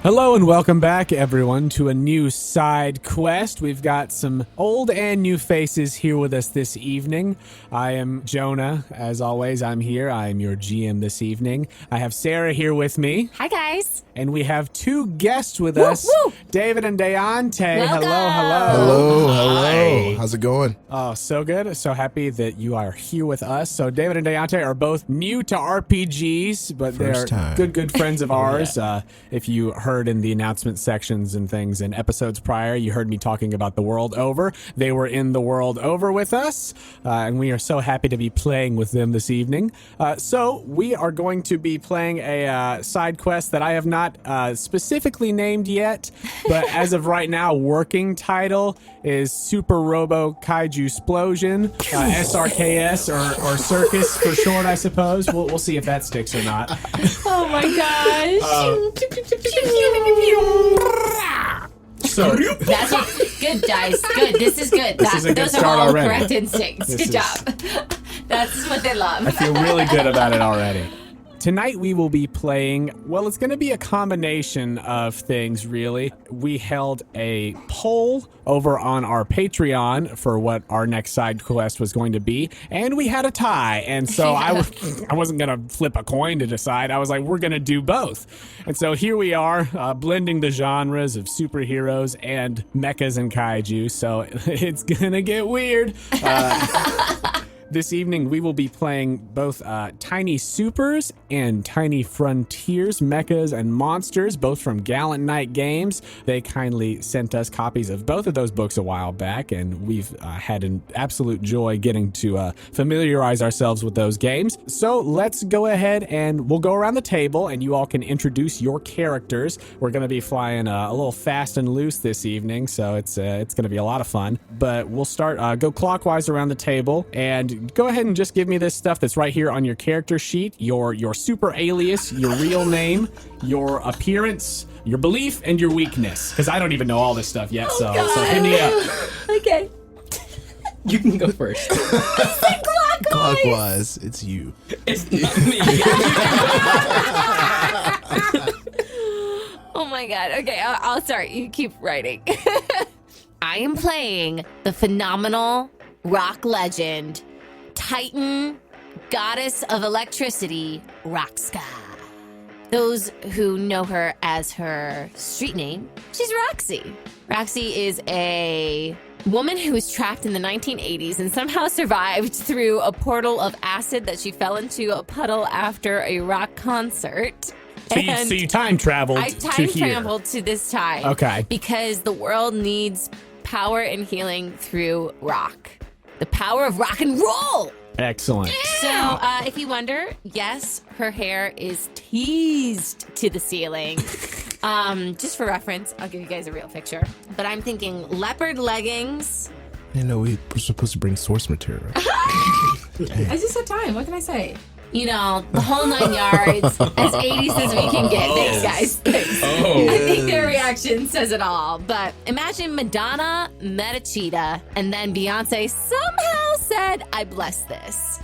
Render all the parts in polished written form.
Hello and welcome back, everyone, to a new side quest. We've got some old and new faces here with us this evening. I am Jonah. As always, I'm here. I am your GM this evening. I have Sarah here with me. Hi, guys. And we have two guests with us, David and DéYonté. Welcome. Hello. Hi. How's it going? Oh, so good. So happy that you are here with us. So David and DéYonté are both new to RPGs, but they're good friends of ours. If you heard in the announcement sections and things in episodes prior, you heard me talking about the World Over. They were in the World Over with us, and we are so happy to be playing with them this evening. So we are going to be playing a side quest that I have not specifically named yet, but as of right now, working title is Super-Robo-Kaiju-Splosion, SRKS or Circus for short, I suppose. We'll see if that sticks or not. Oh my gosh. So That's good, guys. Good. This is good. This is a good Those start are all already. correct instincts. Good job. That's what they love. I feel really good about it already. Tonight we will be playing, well, it's going to be a combination of things, really. We held a poll over on our Patreon for what our next side quest was going to be, and we had a tie. And so I wasn't going to flip a coin to decide. I was like, we're going to do both. And so here we are, blending the genres of superheroes and mechas and kaiju. So it's going to get weird. This evening, we will be playing both Tiny Supers and Tiny Frontiers, mechas and monsters, both from Gallant Knight Games. They kindly sent us copies of both of those books a while back, and we've had an absolute joy getting to familiarize ourselves with those games. So let's go ahead and we'll go around the table, and you all can introduce your characters. We're going to be flying a little fast and loose this evening, so it's going to be a lot of fun. But we'll start, go clockwise around the table, and go ahead and just give me this stuff that's right here on your character sheet, your super alias, your real name, your appearance, your belief, and your weakness. Because I don't even know all this stuff yet, so hit me up. Okay. You can go first. Clockwise, it's you. It's not me. Oh my god. Okay, I'll start. You keep writing. I am playing the phenomenal rock legend, Titan, goddess of electricity, Roxka. Those who know her as her street name, she's Roxy. Roxy is a woman who was trapped in the 1980s and somehow survived through a portal of acid that she fell into a puddle after a rock concert. So you time traveled I to time here. traveled to this time. Okay. Because the world needs power and healing through rock. The power of rock and roll. Excellent. So, if you wonder, yes, her hair is teased to the ceiling. Just for reference, I'll give you guys a real picture. But I'm thinking leopard leggings. I know we were supposed to bring source material. I just had time. What can I say? You know, the whole 9 yards, as 80s as we can get. Thanks, guys. Thanks. I think their reaction says it all. But imagine Madonna met a cheetah, and then Beyonce somehow said, I bless this.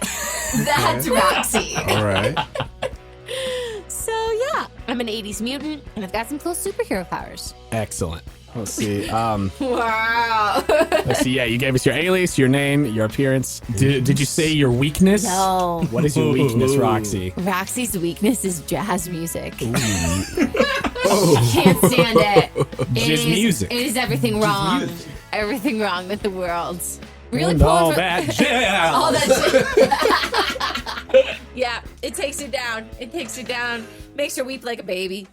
That's Roxy. All right. So, yeah, I'm an 80s mutant, and I've got some cool superhero powers. Excellent. Let's see. Wow. Let's see. Yeah, you gave us your alias, your name, your appearance. Did you say your weakness? No. What is your weakness, Roxy? Roxy's weakness is jazz music. Oh. Can't stand it. Jazz music. It is everything wrong. Everything wrong with the world. Really And pulling all for- that jazz. all that shit. Yeah, it takes her down. It takes her down. Makes her weep like a baby.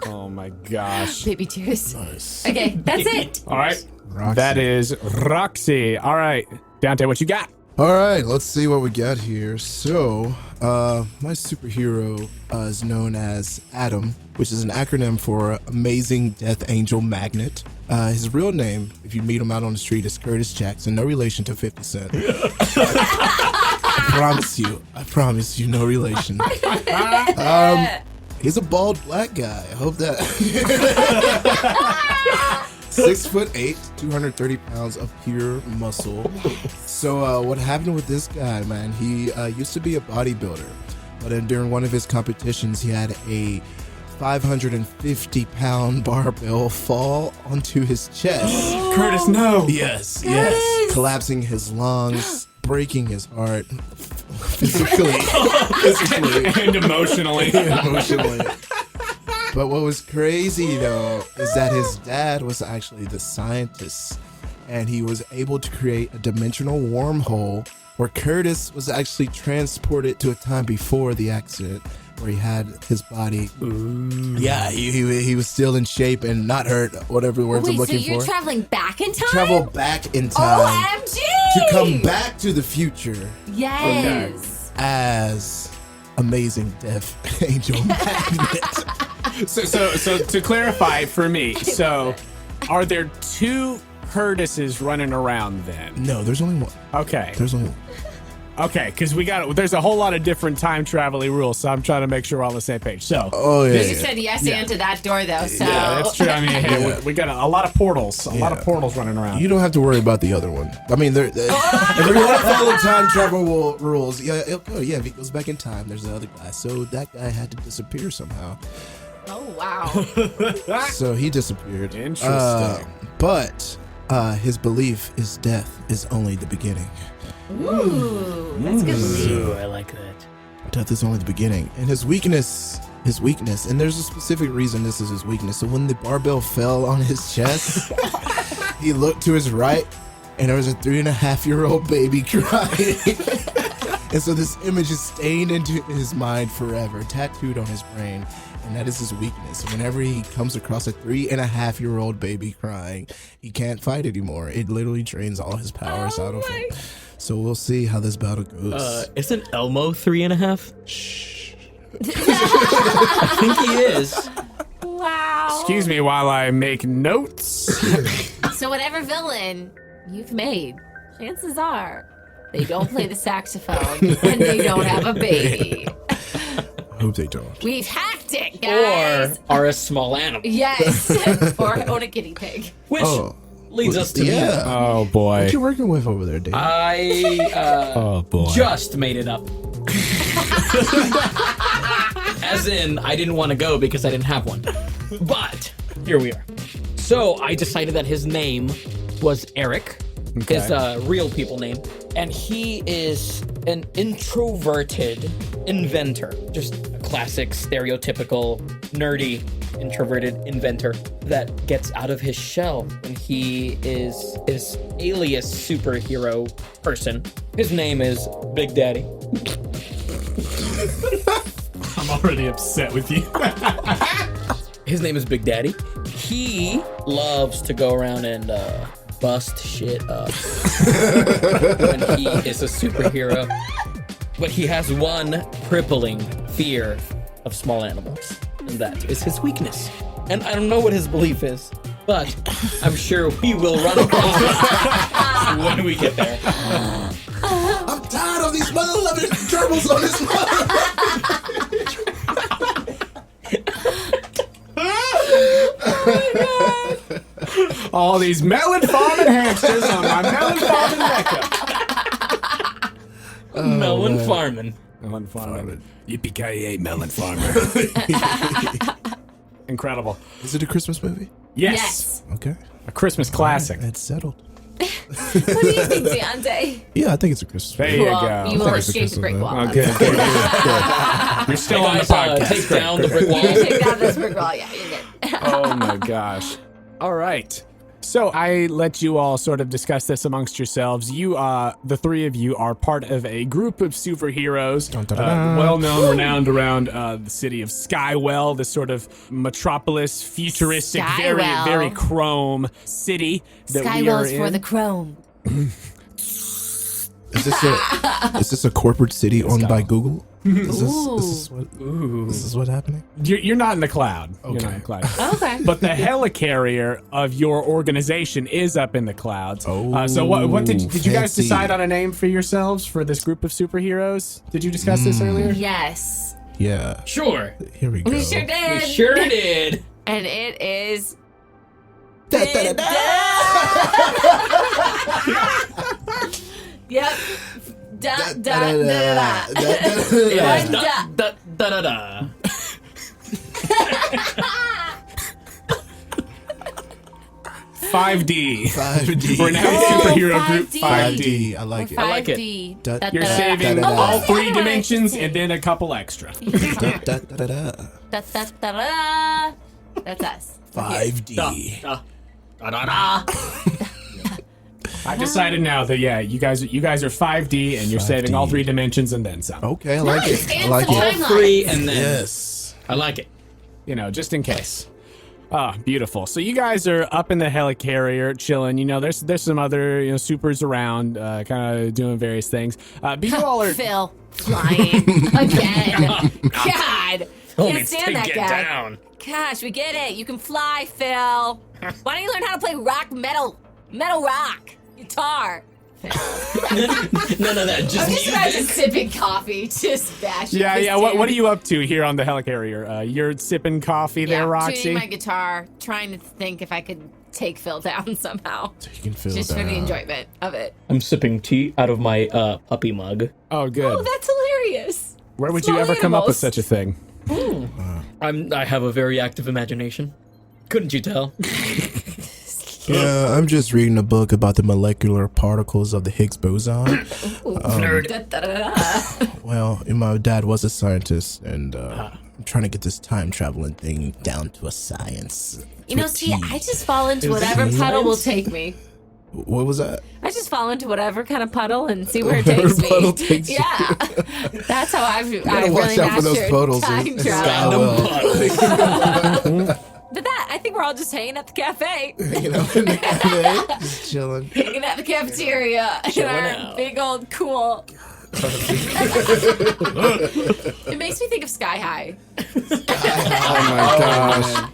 Oh my gosh. Baby tears. Nice. Okay, that's it. All right. Roxy. That is Roxy. All right. DéYonté, what you got? All right, let's see what we got here. So, my superhero is known as A.D.A.M, which is an acronym for Amazing Death Angel Magnet. His real name, if you meet him out on the street, is Curtis Jackson, no relation to 50 Cent. I promise you, no relation. He's a bald black guy. I hope that. 6'8", 230 pounds of pure muscle. So what happened with this guy, man? He used to be a bodybuilder, but during one of his competitions, he had a 550-pound barbell fall onto his chest. Curtis, no. Yes, yes. Collapsing his lungs, breaking his heart, physically And emotionally. But what was crazy, though, is that his dad was actually the scientist, and he was able to create a dimensional wormhole where Curtis was actually transported to a time before the accident, where he had his body. Ooh. Yeah, he was still in shape and not hurt, whatever words I'm looking for. Wait, so you're traveling back in time? Travel back in time. OMG! To come back to the future. Yes. As amazing death angel magnet. So to clarify for me, so are there two Curtises running around then? No, there's only one. Okay. There's only one. Okay, because there's a whole lot of different time traveling rules, so I'm trying to make sure we're all on the same page. So, You said yes and to that door, though. So yeah, that's true. I mean, hey, we got a lot of portals, a lot of portals running around. You don't have to worry about the other one. I mean, if you want to follow time travel rules, it'll go. Yeah, if he goes back in time, there's the other guy. So that guy had to disappear somehow. Oh wow! So he disappeared. Interesting. But his belief is death is only the beginning. Ooh, that's good belief. Ooh, I like that. Death is only the beginning. And his weakness, and there's a specific reason this is his weakness. So when the barbell fell on his chest, he looked to his right, and there was a 3.5-year-old baby crying. And so this image is stained into his mind forever, tattooed on his brain. And that is his weakness. Whenever he comes across a 3.5-year-old baby crying, he can't fight anymore. It literally drains all his powers out of him. So we'll see how this battle goes. Isn't Elmo 3.5? Shh. I think he is. Wow. Excuse me while I make notes. So whatever villain you've made, chances are they don't play the saxophone and they don't have a baby. I hope they don't. We've hacked it, guys. Or are a small animal. Yes. Or own a guinea pig. Which leads us to yeah. Oh boy. What you working with over there, Dave? Oh boy. Just made it up. As in, I didn't want to go because I didn't have one. But here we are. So I decided that his name was Eric, his real people name, and he is an introverted inventor. Just a classic, stereotypical, nerdy, introverted inventor that gets out of his shell when he is his alias superhero person. His name is Big Daddy. I'm already upset with you. His name is Big Daddy. He loves to go around and bust shit up when he is a superhero. But he has one crippling fear of small animals, and that is his weakness. And I don't know what his belief is, but I'm sure we will run across it when we get there. I'm tired of these mother-loving gerbils on this mother. All these melon farming hamsters on my melon farming mecca. Melon farming. Melon farming. Yippee-ki-yay, melon farmer. Incredible. Is it a Christmas movie? Yes. Okay. A Christmas classic. It's settled. What do you think, DéYonté? Yeah, I think it's a Christmas There movie. you Well, go. you will it's a escape the brick Christmas wall. Okay. You're still on the podcast. Take down the brick wall. You take down this brick wall. Yeah, you're good. Oh my gosh. All right. So I let you all sort of discuss this amongst yourselves. You, the three of you, are part of a group of superheroes, well-known, renowned around the city of Skywell, this sort of metropolis, futuristic, very, Skywell. very chrome city that we are Skywell's in. for the chrome. Is this a corporate city owned by Google? Is this what's happening? You're not in the cloud. You're not in the cloud. Okay. But the helicarrier of your organization is up in the clouds. So what did you guys fancy. decide on a name for yourselves for this group of superheroes? Did you discuss this earlier? Yes. Yeah. Sure. Here we go. We sure did. We sure did. And it is. Yep. Da da da da. Yeah. One da. Da. 5D. 5D. We're now a superhero group 5D. I like it. I like it. 5D. Da- You're saving Da-da-da. all three Yeah. dimensions and then a couple extra. Da-da-da-da-da. Da-da-da-da. That's us. 5D. I've decided now that you guys are 5D and you're saving all 3 dimensions and then some. Okay, I like Nice. it. I And like some it. timelines. 3 and then Yes. I like it. You know, just in case. Ah, beautiful. So you guys are up in the helicarrier chilling. You know, there's some other supers around, kind of doing various things. But you all are. Phil flying again. God, can't stand that guy. down. Gosh, we get it. You can fly, Phil. Why don't you learn how to play metal rock guitar? None of that. Just I'm just music. imagine sipping coffee, just bashing. Yeah, this yeah. What dude. are you up to here on the helicarrier? You're sipping coffee there, Roxy? tuning my guitar, trying to think if I could take Phil down somehow. You can feel Just that. for the enjoyment of it. I'm sipping tea out of my puppy mug. Oh, good. Oh, that's hilarious. Where would small you ever come up with animals. such a thing? I have a very active imagination. Couldn't you tell? Yeah, I'm just reading a book about the molecular particles of the Higgs boson. Nerd. Da-da-da-da. Well, my dad was a scientist, and I'm trying to get this time traveling thing down to a science. You know, To a see, T. I just fall into Is whatever it puddle will science? take me. What was that? I just fall into whatever kind of puddle and see where it Whatever takes me. puddle takes you. Yeah, that's how I Gotta really watch out for those mastered puddles. time It's travel. Skywell. But I think we're all just hanging at the cafe, You know, in the cafe, just chilling. hanging at the cafeteria, in our out. big old cool. It makes me think of Sky High. Oh my gosh.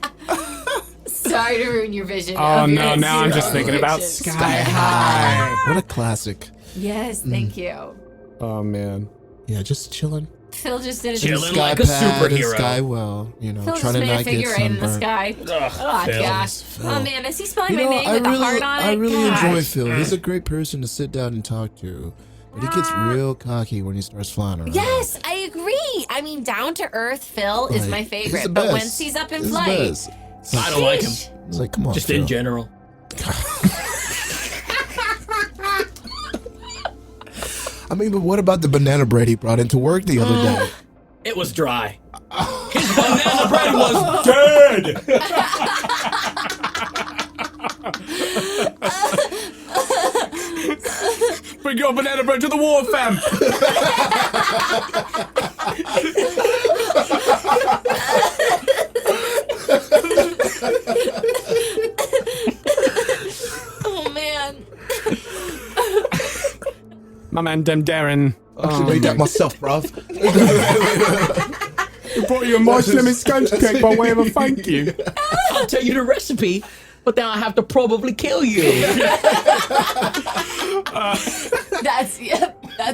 Sorry to ruin your vision. Oh of your no, now I'm zero just thinking about predictions. Sky High. What a classic. Yes, thank you. Oh man. Yeah, just chilling. Phil just did a Chilling Sky like a pad and superhero. Skywell, you know, Phil just trying to made a not figure get eight in the sunburned. sky. Oh Phil. gosh. Phil. Oh man, is he spelling You my know, name with a heart on it? I really Gosh. enjoy Phil. He's a great person to sit down and talk to. But he gets real cocky when he starts flying around. Yes, I agree. I mean, down to earth Phil is Like, my he's favorite. the But best. once he's up in He's the flight, best. It's like, I don't like him. it's like, come on, Just Phil. in general. I mean, but what about the banana bread he brought into work the other day? It was dry. His banana bread was dead. Bring your banana bread to the war, fam. oh man. My man, Dem Darren. I actually made that myself, bruv. Brought you a nice lemon sponge cake by way of a thank you. I'll tell you the recipe, but then I have to probably kill you. That's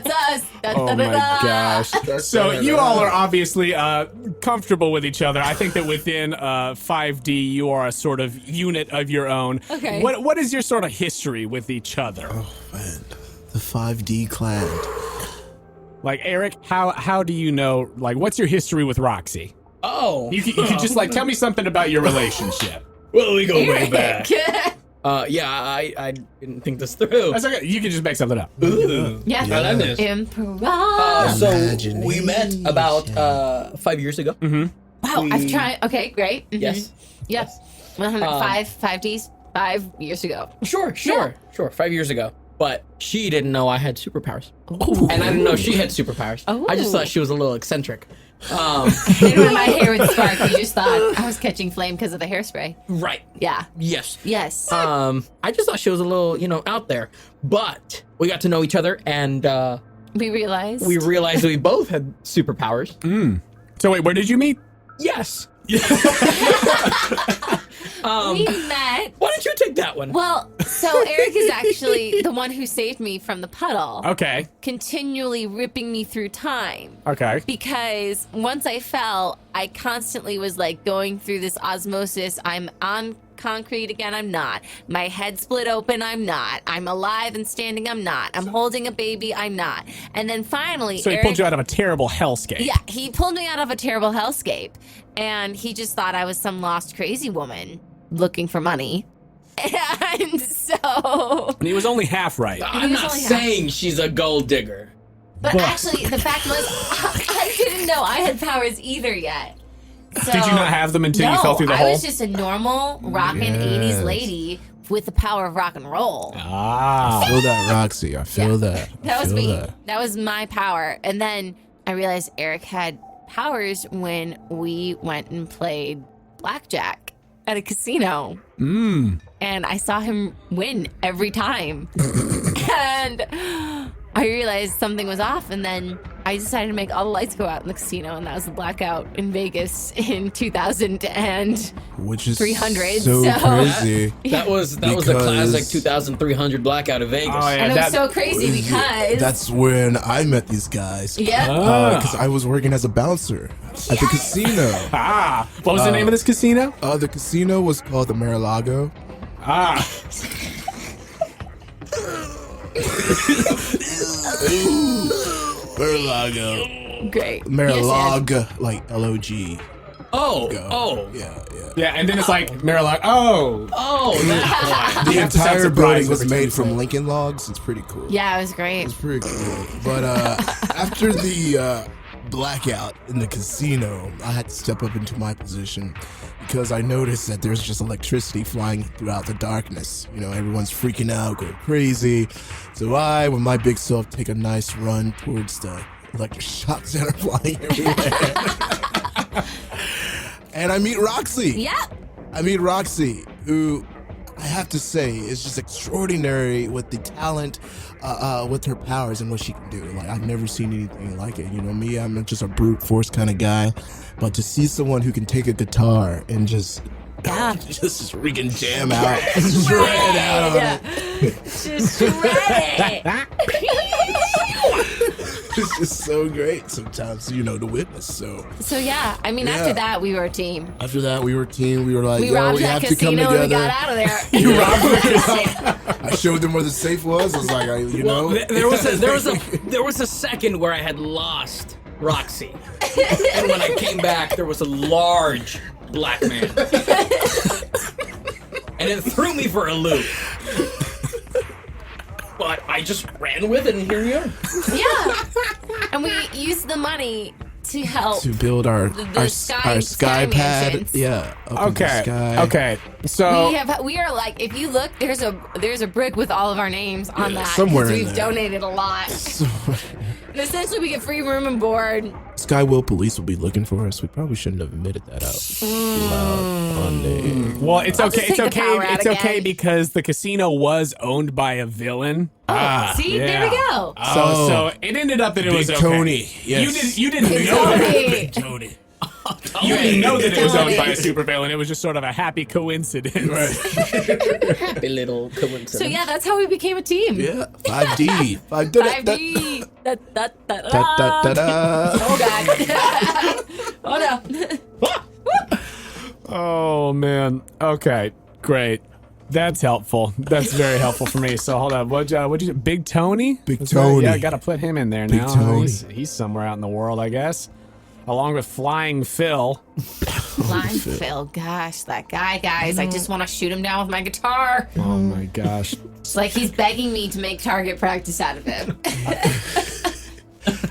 us. Oh my gosh. So you all are obviously comfortable with each other. I think that within 5D you are a sort of unit of your own. Okay. What is your sort of history with each other? Man, the 5D clan. Like Eric, how do you know, like, what's your history with Roxy? Oh. You could just like tell me something about your relationship. Well, we go way back. yeah. Yeah, I didn't think this through. That's okay. You can just make something up. Ooh. Yeah. I like this. Emperor. So we met about 5 years ago. Wow, I've tried. Okay, great. Mhm. Yes. Yep. 5 Ds, 5 years ago. Sure. 5 years ago. But she didn't know I had superpowers. And I didn't know she had superpowers. I just thought she was a little eccentric. And when my hair would spark, you just thought I was catching flame because of the hairspray. Right. Yeah. Yes. Yes. I just thought she was a little, out there. But we got to know each other, and we realized. we realized we both had superpowers. So wait, where did you meet? Yes. we met. Why don't you take that one? Well, So Eric is actually the one who saved me from the puddle. Okay. Continually ripping me through time. Okay. Because once I fell, I constantly was like going through this osmosis. I'm on concrete again, I'm not. My head split open, I'm not. I'm alive and standing, I'm not. I'm holding a baby, I'm not. And then finally, So he pulled you out of a terrible hellscape. Yeah, he pulled me out of a terrible hellscape. And he just thought I was some lost crazy woman looking for money. And so... And he was only half right. I'm not saying she's a gold digger. But actually, the fact was, I didn't know I had powers either yet. So, Did you not have them until you fell through the hole? I was just a normal rockin' 80s lady with the power of rock and roll. I feel that, Roxy. I feel that. That was me. That was my power. And then I realized Eric had powers when we went and played blackjack at a casino. And I saw him win every time. And I realized something was off, and then I decided to make all the lights go out in the casino, and that was the blackout in Vegas in 2000 and Which is 300. so crazy. That was the classic 2300 blackout of Vegas. Oh, yeah, and it was so crazy because That's when I met these guys. yeah, Because I was working as a bouncer at the casino. What was the name of this casino? The casino was called the Mar-a-Lago. Mar-a-Lago. great. Mar-a-Lago, like L-O-G. Oh. Yeah. And then it's like Marillac. That The You have to sound entire building surprised was every time you made say from it. Lincoln logs. It's pretty cool. Yeah, it was great. It's pretty cool. But after the blackout in the casino, I had to step up into my position because I noticed that there's just electricity flying throughout the darkness. You know, everyone's freaking out, going crazy. So I, with my big self, take a nice run towards the electric shocks that are flying everywhere. And I meet Roxy. Yep. I meet Roxy, who I have to say is just extraordinary with the talent, with her powers and what she can do. Like, I've never seen anything like it. You know me, I'm just a brute force kind of guy. But to see someone who can take a guitar and just freaking jam out, shred out on it. Just shred it. It's just so great sometimes, you know, to witness. So yeah, I mean, after that, we were a team. after that, we were a team. We were like, We yo, robbed we that have to come casino together. and we got out of there. You robbed the I showed them where the safe was. I was like, you Well, know, there was a second where I had lost Roxy, and when I came back, there was a large black man, and it threw me for a loop. But I just ran with it, and here we are. Yeah. And we used the money to help. to build our sky sky pad. mansions. Yeah. Up in the Okay. sky. Okay. So We are like, if you look, there's a brick with all of our names on that. 'cause somewhere in we've there. donated a lot. And essentially, we get free room and board. Skywell police will be looking for us. We probably shouldn't have admitted that out loud on the. well, it's I'll okay. just It's take the okay. power out It's okay again. because the casino was owned by a villain. See, there we go. So it ended up that it was Big okay. Tony, yes. You didn't Big know that. Tony. Big Tony. You didn't know that it was Tony. owned by a supervillain. It was just sort of a happy coincidence. Happy little coincidence. So yeah, that's how we became a team. Yeah. 5D. 5D. Da, da, da, da, Da, da, da. Oh god. Oh no. Oh man. Okay. Great. That's helpful. That's very helpful for me. So hold on. What'd you say? Big Tony? Big That's right. Tony. Yeah, I gotta put him in there Big now. Tony. He's somewhere out in the world, I guess. Along with Flying Phil. Flying Phil, gosh, that guy, guys. I just want to shoot him down with my guitar. Oh my gosh. It's like he's begging me to make target practice out of him.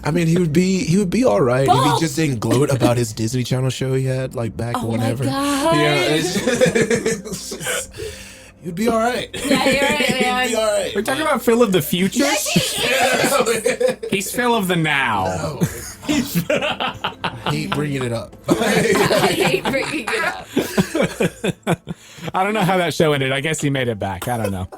I mean, he would be all right if Bob! he just didn't gloat about his Disney Channel show he had like back Oh whenever. my god. Yeah, it's just, he'd be all right. Yeah, you're right, He'd man. be all right. We're talking about Phil of the future? Yeah. He's Phil of the now. I hate bringing it up. I hate bringing it up. I don't know how that show ended. I guess he made it back. I don't know.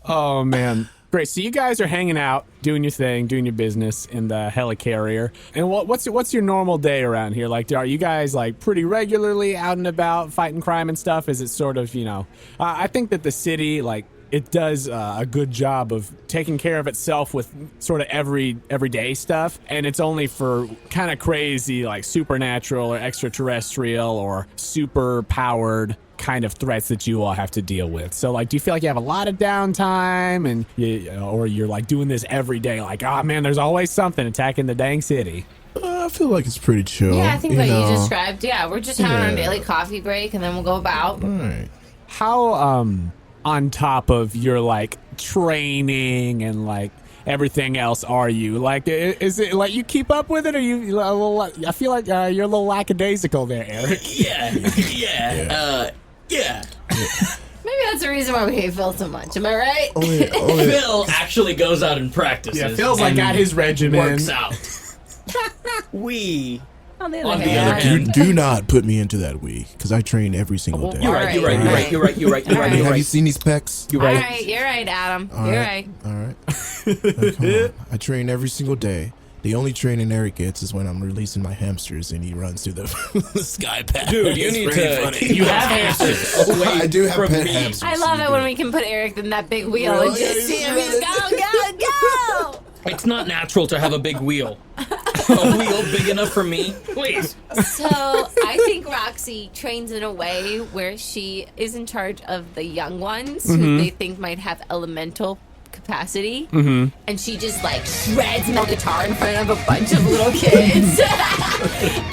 Oh, man. Great. So you guys are hanging out, doing your thing, doing your business in the helicarrier. And what's your normal day around here? Like, are you guys like pretty regularly out and about fighting crime and stuff? Is it sort of, I think that the city, like it does a good job of taking care of itself with sort of everyday stuff, and it's only for kind of crazy like supernatural or extraterrestrial or super powered kind of threats that you all have to deal with. So like, do you feel like you have a lot of downtime and or you're like doing this every day, like, oh man, there's always something attacking the dang city? I feel like it's pretty chill. Yeah, I think what know. you described. Yeah, we're just having our daily coffee break, and then we'll go about. All right. How on top of your like training and like everything else are you? Like, is it like you keep up with it, or you a little? I feel like you're a little lackadaisical there, Eric. Yeah. Maybe that's the reason why we hate Phil so much. Am I right? Phil actually goes out and practices. Yeah, Phil's like and got his regimen. works out. We. On the On other the hand, other hand. Do not put me into that week, because I train every single day. You're right. I mean, have you seen these pecs? all right, you're right, Adam. All You're right. right. All right. Like, come on. I train every single day. The only training Eric gets is when I'm releasing my hamsters and he runs through the sky path. Dude, you It's need pretty to. funny. You have hamsters. away I do have from pet me. hamsters. I love You it do. when we can put Eric in that big wheel Really? and just see him Yeah. go. It's not natural to have a big wheel. A wheel big enough for me? Please. So I think Roxy trains in a way where she is in charge of the young ones who they think might have elemental capacity, and she just like shreds my guitar in front of a bunch of little kids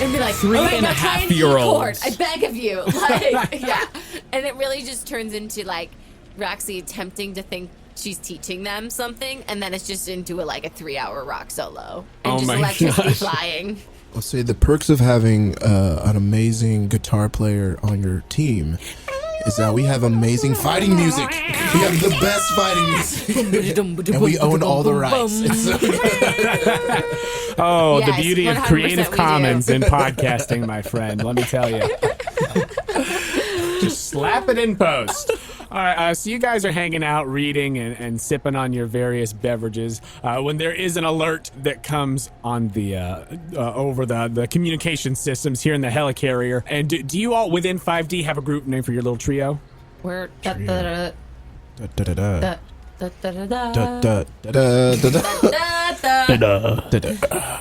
and be like, Three "All right, and a now try half and year key chord. olds. I beg of you." Like, yeah, and it really just turns into like Roxy attempting to think she's teaching them something, and then it's just into a 3-hour rock solo and Oh just my electricity gosh. flying. I'll say the perks of having an amazing guitar player on your team is that we have amazing fighting music. We have the best fighting music. And we own all the rights. Oh, the Yes, beauty of 100% Creative we do. Commons in podcasting, my friend. Let me tell you. Just slap it in post. All right, so you guys are hanging out, reading, and sipping on your various beverages when there is an alert that comes on the over the communication systems here in the helicarrier. And do you all within 5D have a group name for your little trio? We're Da-da-da. Da-da-da-da-da-da-da.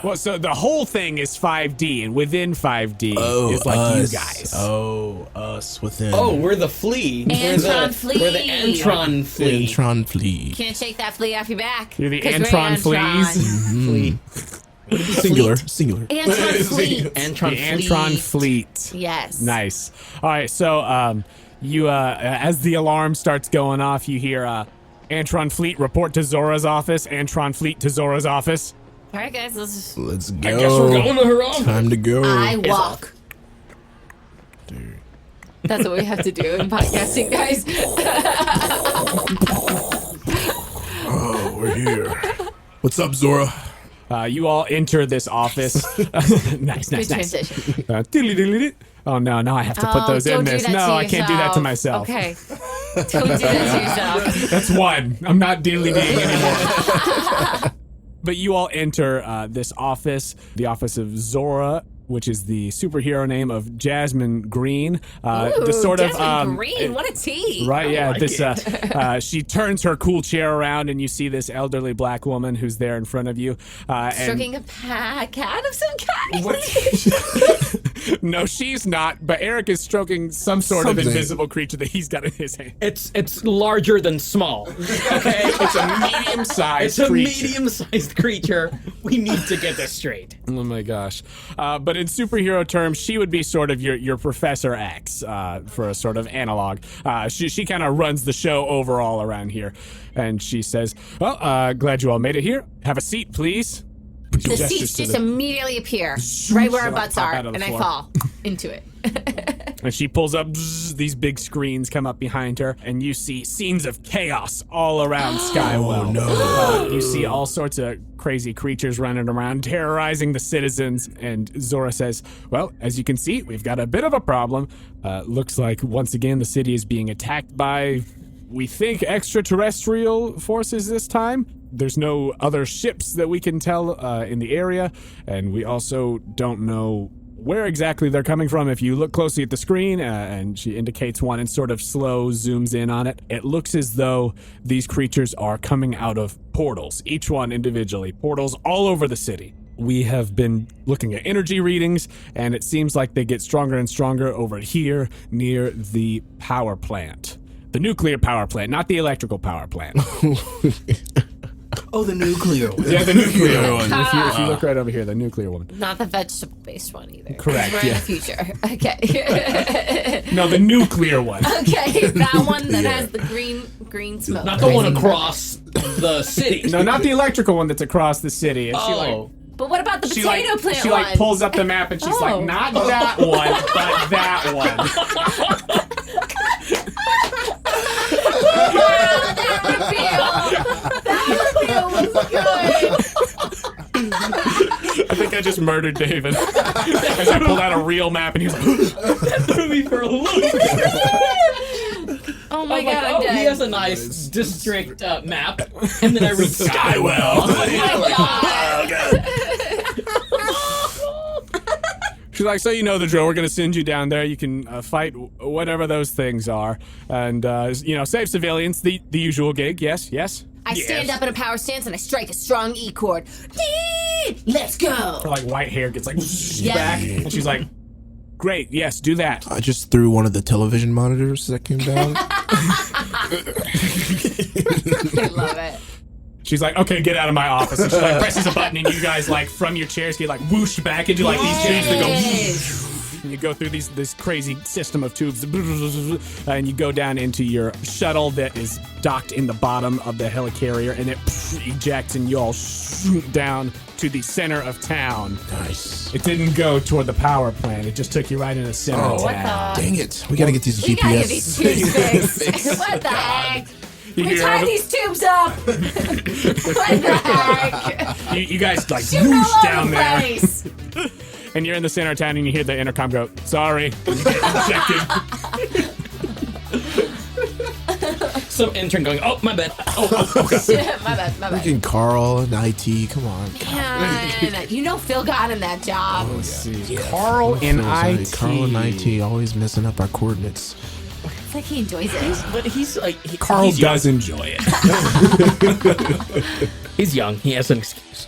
Well, so the whole thing is 5D, and within 5D is like us. you guys. Oh, us within. Oh, we're the flea. Antron Fleet. We're the Antron Fleet. Antron Fleet. Can't shake that flea off your back. You're the 'cause we're Antron Antron. Fleas. Singular. Singular. Antron Fleet. Antron The Fleet. Antron Fleet. Yes. Nice. All right, so you as the alarm starts going off, you hear Antron Fleet report to Zora's office. Antron Fleet to Zora's office. All right, guys. Let's go. I guess we're going to her office. Time to go. I walk. Dude. That's what we have to do in podcasting, guys. Oh, we're here. What's up, Zora? You all enter this office. nice. Good transition. Diddly-diddly-diddly. Oh no! Now I have to put those don't in do this. that No, to I can't do that to yourself. myself. Okay. Don't do that to yourself. That's one. I'm not diddly-diddling anymore. But you all enter this office, the office of Zora, which is the superhero name of Jasmine Green. Ooh, the sort Jasmine of Green. What a tea. Right, yeah. like She turns her cool chair around, and you see this elderly black woman who's there in front of you. Stroking a cat of some kind. No, she's not. But Eric is stroking some sort Something. of invisible creature that he's got in his hand. It's larger than small. Okay? It's a medium-sized It's a creature. medium-sized creature. We need to get this straight. Oh my gosh. But in superhero terms, she would be sort of your Professor X for a sort of analog. She kind of runs the show overall around here. And she says, well, glad you all made it here. Have a seat, please. The Gestures seats to just the- immediately appear right where our Like butts pop are, out of the and I floor. fall into it. And she pulls up, these big screens come up behind her, and you see scenes of chaos all around Skywell. Oh, no. You see all sorts of crazy creatures running around, terrorizing the citizens, and Zora says, well, as you can see, we've got a bit of a problem. Looks like, once again, the city is being attacked by, we think, extraterrestrial forces this time. There's no other ships that we can tell in the area, and we also don't know where exactly they're coming from. If you look closely at the screen, and she indicates one and sort of slow zooms in on it, it looks as though these creatures are coming out of portals, each one individually, portals all over the city. We have been looking at energy readings, and it seems like they get stronger and stronger over here near the power plant. The nuclear power plant, not the electrical power plant. Oh, the nuclear one. Yeah, the nuclear one. If you look right over here, the nuclear one. Not the vegetable-based one either. Correct, We're in yeah. the future. Okay. No, the nuclear one. Okay, that one that has the green smoke. Not the one across the city. No, not the electrical one that's across the city. And Oh. But what about the she potato like, plant she one? like pulls up the map and she's Oh. like, not that one, but that one. I think I just murdered David. As I pulled out a real map and he was like, That threw me for a loop. Oh my I'm god, like, I'm oh, dead. he has a nice district map. And then I read Skywell. Oh my god. she's like, so you know the drill. We're going to send you down there. You can fight whatever those things are. And, save civilians. The usual gig. Yes, yes. I stand up in a power stance and I strike a strong E chord. Let's go. Her, like, white hair gets, like, Yeah. back. And she's like, great, yes, do that. I just threw one of the television monitors that came down. I love it. She's like, okay, get out of my office. And she, like, presses a button, and you guys, like, from your chairs get, like, whooshed back into, like, these chains that go... Yes. And you go through this crazy system of tubes, and you go down into your shuttle that is docked in the bottom of the helicarrier, and it ejects, and you all shoot down to the center of town. Nice. It didn't go toward the power plant. It just took you right in the center of What town. the? Dang it. We gotta get these We gotta GPS. get these tubes fixed. What the heck? You We hear tie over- these tubes up. What the heck? you guys, like, Shoot all whoosh over down the there. place. And you're in the center of town, and you hear the intercom go, sorry. And you get ejected. Some intern going, oh, my bad. Oh, okay. my bad. Freaking Carl and IT. Come on. Man, you know Phil got him that job. Let's see. Carl in IT. Carl and IT always messing up our coordinates. It's like he enjoys it. But he's like... Carl he's young. does enjoy it. He's young. He has an excuse.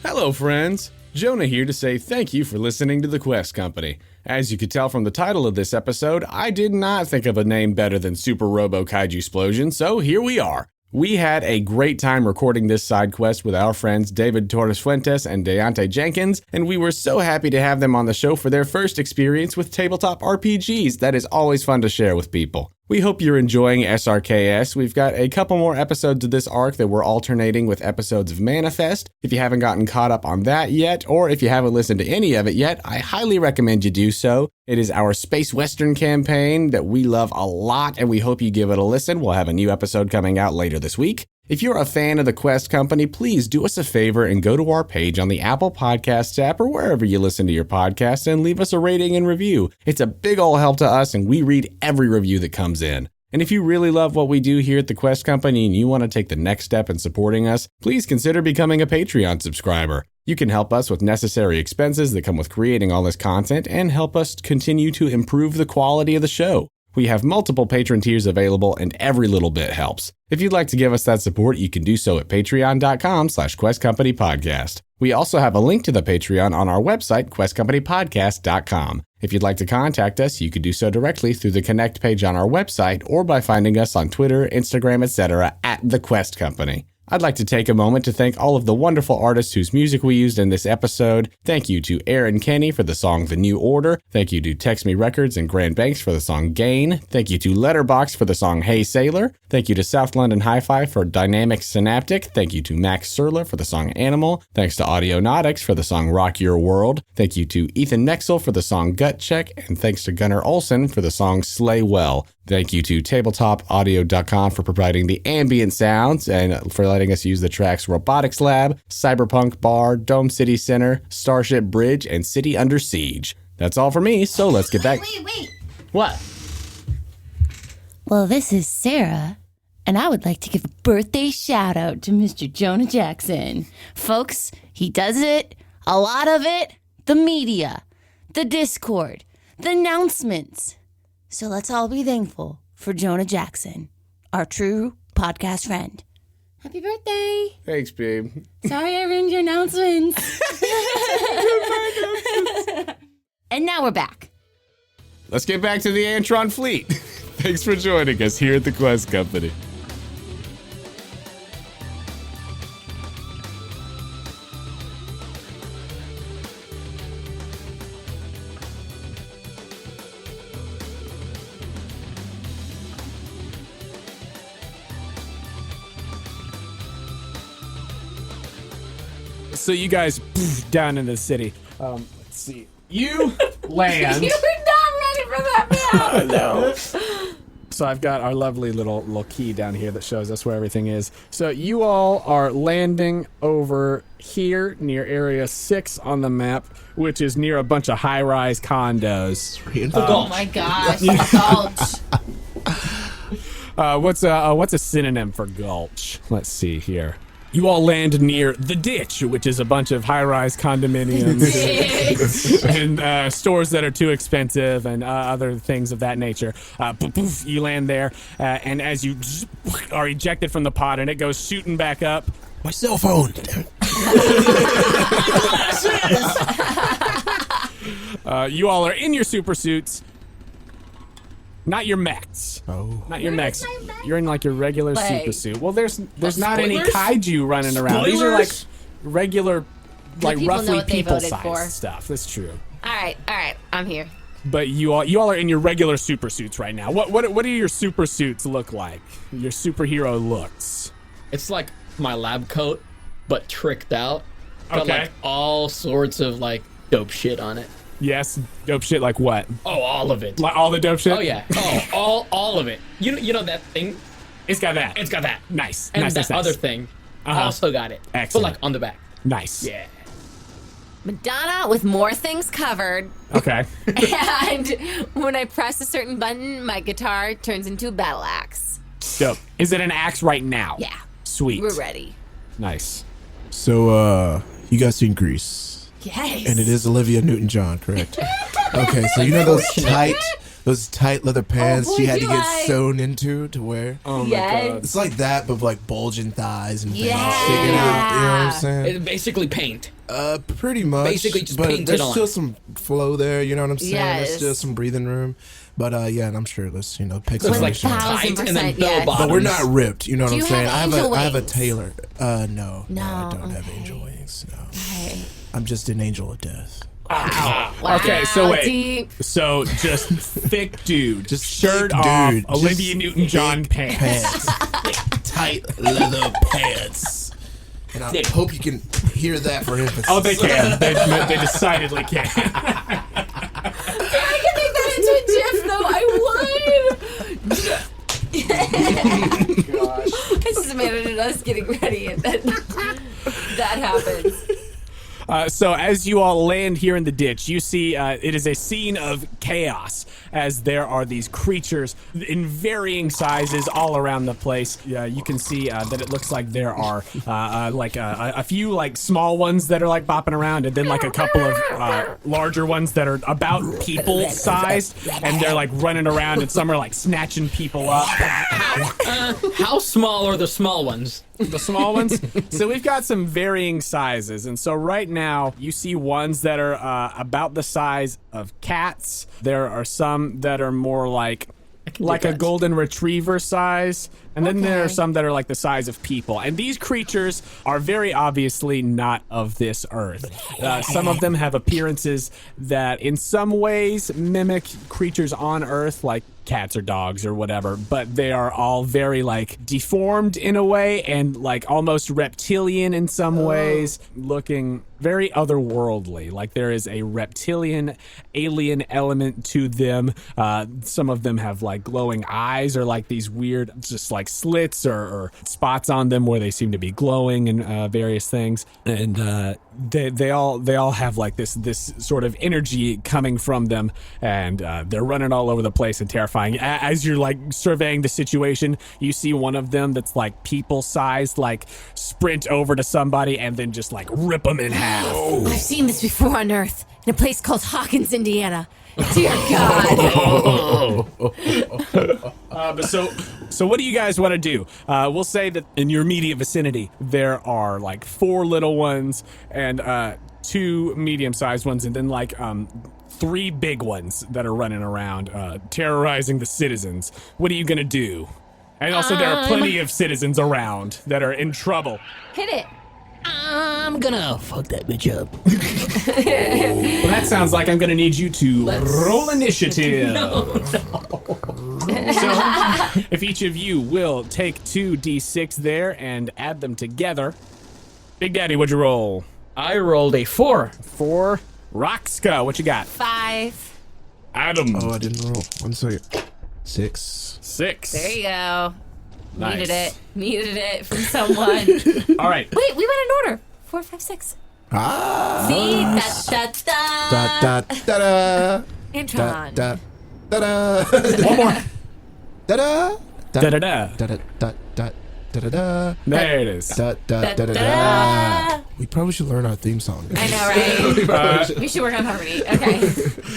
Hello, friends. Jonah here to say thank you for listening to The Quest Company. As you could tell from the title of this episode, I did not think of a name better than Super-Robo-Kaiju-Splosion, so here we are. We had a great time recording this side quest with our friends David Torres-Fuentes and DéYonté Jenkins, and we were so happy to have them on the show for their first experience with tabletop RPGs. That is always fun to share with people. We hope you're enjoying SRKS. We've got a couple more episodes of this arc that we're alternating with episodes of Manifest. If you haven't gotten caught up on that yet, or if you haven't listened to any of it yet, I highly recommend you do so. It is our Space Western campaign that we love a lot, and we hope you give it a listen. We'll have a new episode coming out later this week. If you're a fan of the Quest Company, please do us a favor and go to our page on the Apple Podcasts app or wherever you listen to your podcasts and leave us a rating and review. It's a big ol' help to us, and we read every review that comes in. And if you really love what we do here at the Quest Company and you want to take the next step in supporting us, please consider becoming a Patreon subscriber. You can help us with necessary expenses that come with creating all this content and help us continue to improve the quality of the show. We have multiple patron tiers available, and every little bit helps. If you'd like to give us that support, you can do so at patreon.com/questcompanypodcast. We also have a link to the Patreon on our website, questcompanypodcast.com. If you'd like to contact us, you could do so directly through the Connect page on our website or by finding us on Twitter, Instagram, etc. at The Quest Company. I'd like to take a moment to thank all of the wonderful artists whose music we used in this episode. Thank you to Aaron Kenny for the song The New Order. Thank you to Text Me Records and GrandBankss for the song Gain. Thank you to Letterboxd for the song Hey Sailor. Thank you to South London Hi-Fi for Dynamic Synaptic. Thank you to Max Surla for the song Animal. Thanks to Audionautix for the song Rock Your World. Thank you to Ethan Meixsell for the song Gut Check. And thanks to Gunnar Olsen for the song Slay Well. Thank you to tabletopaudio.com for providing the ambient sounds and for letting us use the tracks Robotics Lab, Cyberpunk Bar, Dome City Center, Starship Bridge, and City Under Siege. That's all for me, so let's get back. Wait. What? Well, this is Sarah, and I would like to give a birthday shout out to Mr. Jonah Jackson. Folks, he does it, a lot of it, the media, the Discord, the announcements. So let's all be thankful for Jonah Jackson, our true podcast friend. Happy birthday! Thanks, babe. Sorry I ruined your announcements. And now we're back. Let's get back to the Antron Fleet. Thanks for joining us here at the Quest Company. So you guys down in the city. Let's see. You land. You were not ready for that, man. No. So I've got our lovely little key down here that shows us where everything is. So you all are landing over here near Area 6 on the map, which is near a bunch of high-rise condos. Oh my gosh, gulch. What's a synonym for gulch? Let's see here. You all land near the ditch, which is a bunch of high-rise condominiums and stores that are too expensive and other things of that nature. You land there, and as you are ejected from the pod and it goes shooting back up. My cell phone. You all are in your super suits. Not your mechs. Oh. Not your mechs. my mech? You're in like your regular Like- super suit. Well, there's not any Spoilers? kaiju running around. These are like Spoilers? regular, like people know roughly what they voted people-sized for. stuff. That's true. All right, I'm here. But you all are in your regular super suits right now. What do your super suits look like? Your superhero looks. It's like my lab coat, but tricked out. Got Okay. like all sorts of like dope shit on it. Yes, dope shit like what? Oh, all of it. Like all the dope shit? Oh yeah. Oh, all of it. You know that thing? It's got that. It's got that. Nice. And nice, that nice, nice. other thing Uh-huh. also got it. Excellent. But like on the back. Nice. Yeah. Madonna with more things covered. Okay. And when I press a certain button, my guitar turns into a battle axe. Dope. Is it an axe right now? Yeah. Sweet. We're ready. Nice. So, you guys seen Grease? Yes. And it is Olivia Newton-John, correct? Okay, so you know those tight leather pants boy, she had to you get like- sewn into to wear? Oh my Yes. god. It's like that, but like bulging thighs and things Yeah. sticking out. You know what I'm saying? It's basically paint. Pretty much. Basically just but painted there's on. still some flow there. You know what I'm saying? There's Yes. still some breathing room. But yeah, and I'm sure let's pick So some it's like other shit. 1,000%, tight and then yes. bell bottoms. But we're not ripped. You know what Do I'm you saying? have I angel have a wings? tailor. No, No, I don't have okay. angel wings. No, Okay. I'm just an angel of death. Wow. Okay, so wait. Deep. So just thick dude, Just shirt thick off, dude. Olivia Just Newton-John pants. Tight leather pants. And I hope you can hear that for emphasis. Oh, they can. They decidedly can. I can make that into a GIF, though. I would. This is imagining us getting ready, and then that happens. So as you all land here in the ditch, you see it is a scene of chaos as there are these creatures in varying sizes all around the place. You can see that it looks like there are like a few like small ones that are like bopping around, and then like a couple of larger ones that are about people sized, and they're like running around, and some are like snatching people up. How small are the small ones? The small ones. So we've got some varying sizes, and so right now you see ones that are about the size of cats. There are some that are more like a cats. golden retriever size, and then there are some that are like the size of people. And these creatures are very obviously not of this earth. Some of them have appearances that in some ways mimic creatures on earth, like cats or dogs or whatever, but they are all very like deformed in a way and like almost reptilian in some ways, looking very otherworldly. Like there is a reptilian, alien element to them. Some of them have like glowing eyes or like these weird, just like slits or spots on them where they seem to be glowing and various things. And they all have like this sort of energy coming from them, and they're running all over the place and terrifying. As you're like surveying the situation, you see one of them that's like people-sized, like sprint over to somebody and then just like rip them in half. I've seen this before on Earth in a place called Hawkins, Indiana. Dear God. But so what do you guys want to do? We'll say that in your immediate vicinity, there are like 4 little ones and 2 medium-sized ones, and then like 3 big ones that are running around, terrorizing the citizens. What are you going to do? And also there are plenty of citizens around that are in trouble. Hit it. I'm gonna fuck that bitch up. Well, that sounds like I'm going to need you to roll initiative. So, if each of you will take 2d6 there and add them together. Big Daddy, what'd you roll? I rolled a 4. 4. Roxka, what you got? 5. Adam. Oh, I didn't roll. 1 second. 6. 6. There you go. Nice. Needed it from someone. All right. Wait, we went in order. 4, 5, 6. Ah. See? Da da da Antron. da da da. One more. Da da Da-da-da. da da da da da da. There it is. Da da da da da. Da-da. We probably should learn our theme song. I know, right? We should work on harmony. Okay.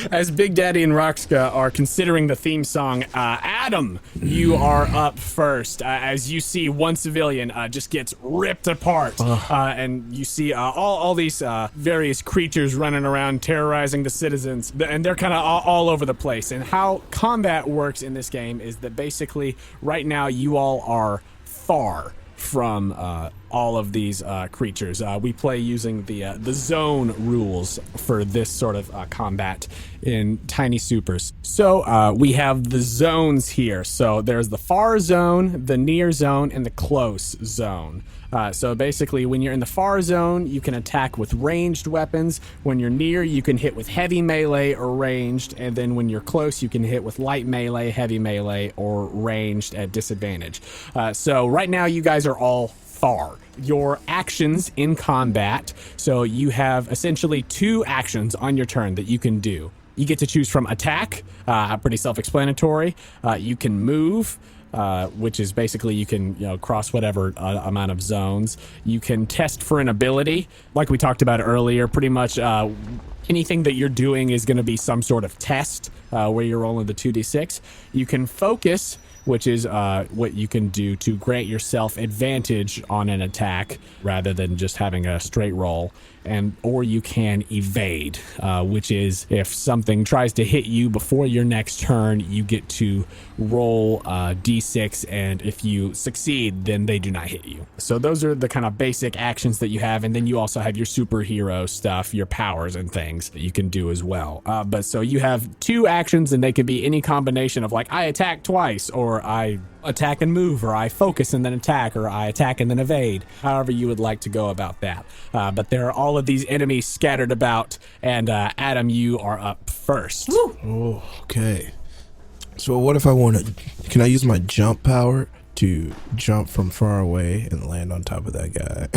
As Big Daddy and Roxka are considering the theme song, Adam, you are up first. As you see one civilian just gets ripped apart, and you see all these various creatures running around terrorizing the citizens, and they're kind of all over the place. And how combat works in this game is that basically right now you all are far from all of these creatures. We play using the zone rules for this sort of combat in Tiny Supers. So we have the zones here. So there's the far zone, the near zone, and the close zone. So basically, when you're in the far zone, you can attack with ranged weapons. When you're near, you can hit with heavy melee or ranged. And then when you're close, you can hit with light melee, heavy melee, or ranged at disadvantage. So right now, you guys are all far. Your actions in combat. So you have essentially 2 actions on your turn that you can do. You get to choose from attack, pretty self-explanatory. You can move. Which is basically you can cross whatever amount of zones. You can test for an ability, like we talked about earlier. Pretty much anything that you're doing is going to be some sort of test where you're rolling the 2d6. You can focus, which is what you can do to grant yourself advantage on an attack rather than just having a straight roll. Or you can evade, which is if something tries to hit you before your next turn, you get to roll d6, and if you succeed, then they do not hit you. So those are the kind of basic actions that you have, and then you also have your superhero stuff, your powers and things that you can do as well. But so you have 2 actions, and they could be any combination of like I attack twice, or I attack and move, or I focus and then attack, or I attack and then evade, however you would like to go about that. But there are all of these enemies scattered about, and Adam, you are up first. Oh, okay. So what if I want to? Can I use my jump power to jump from far away and land on top of that guy?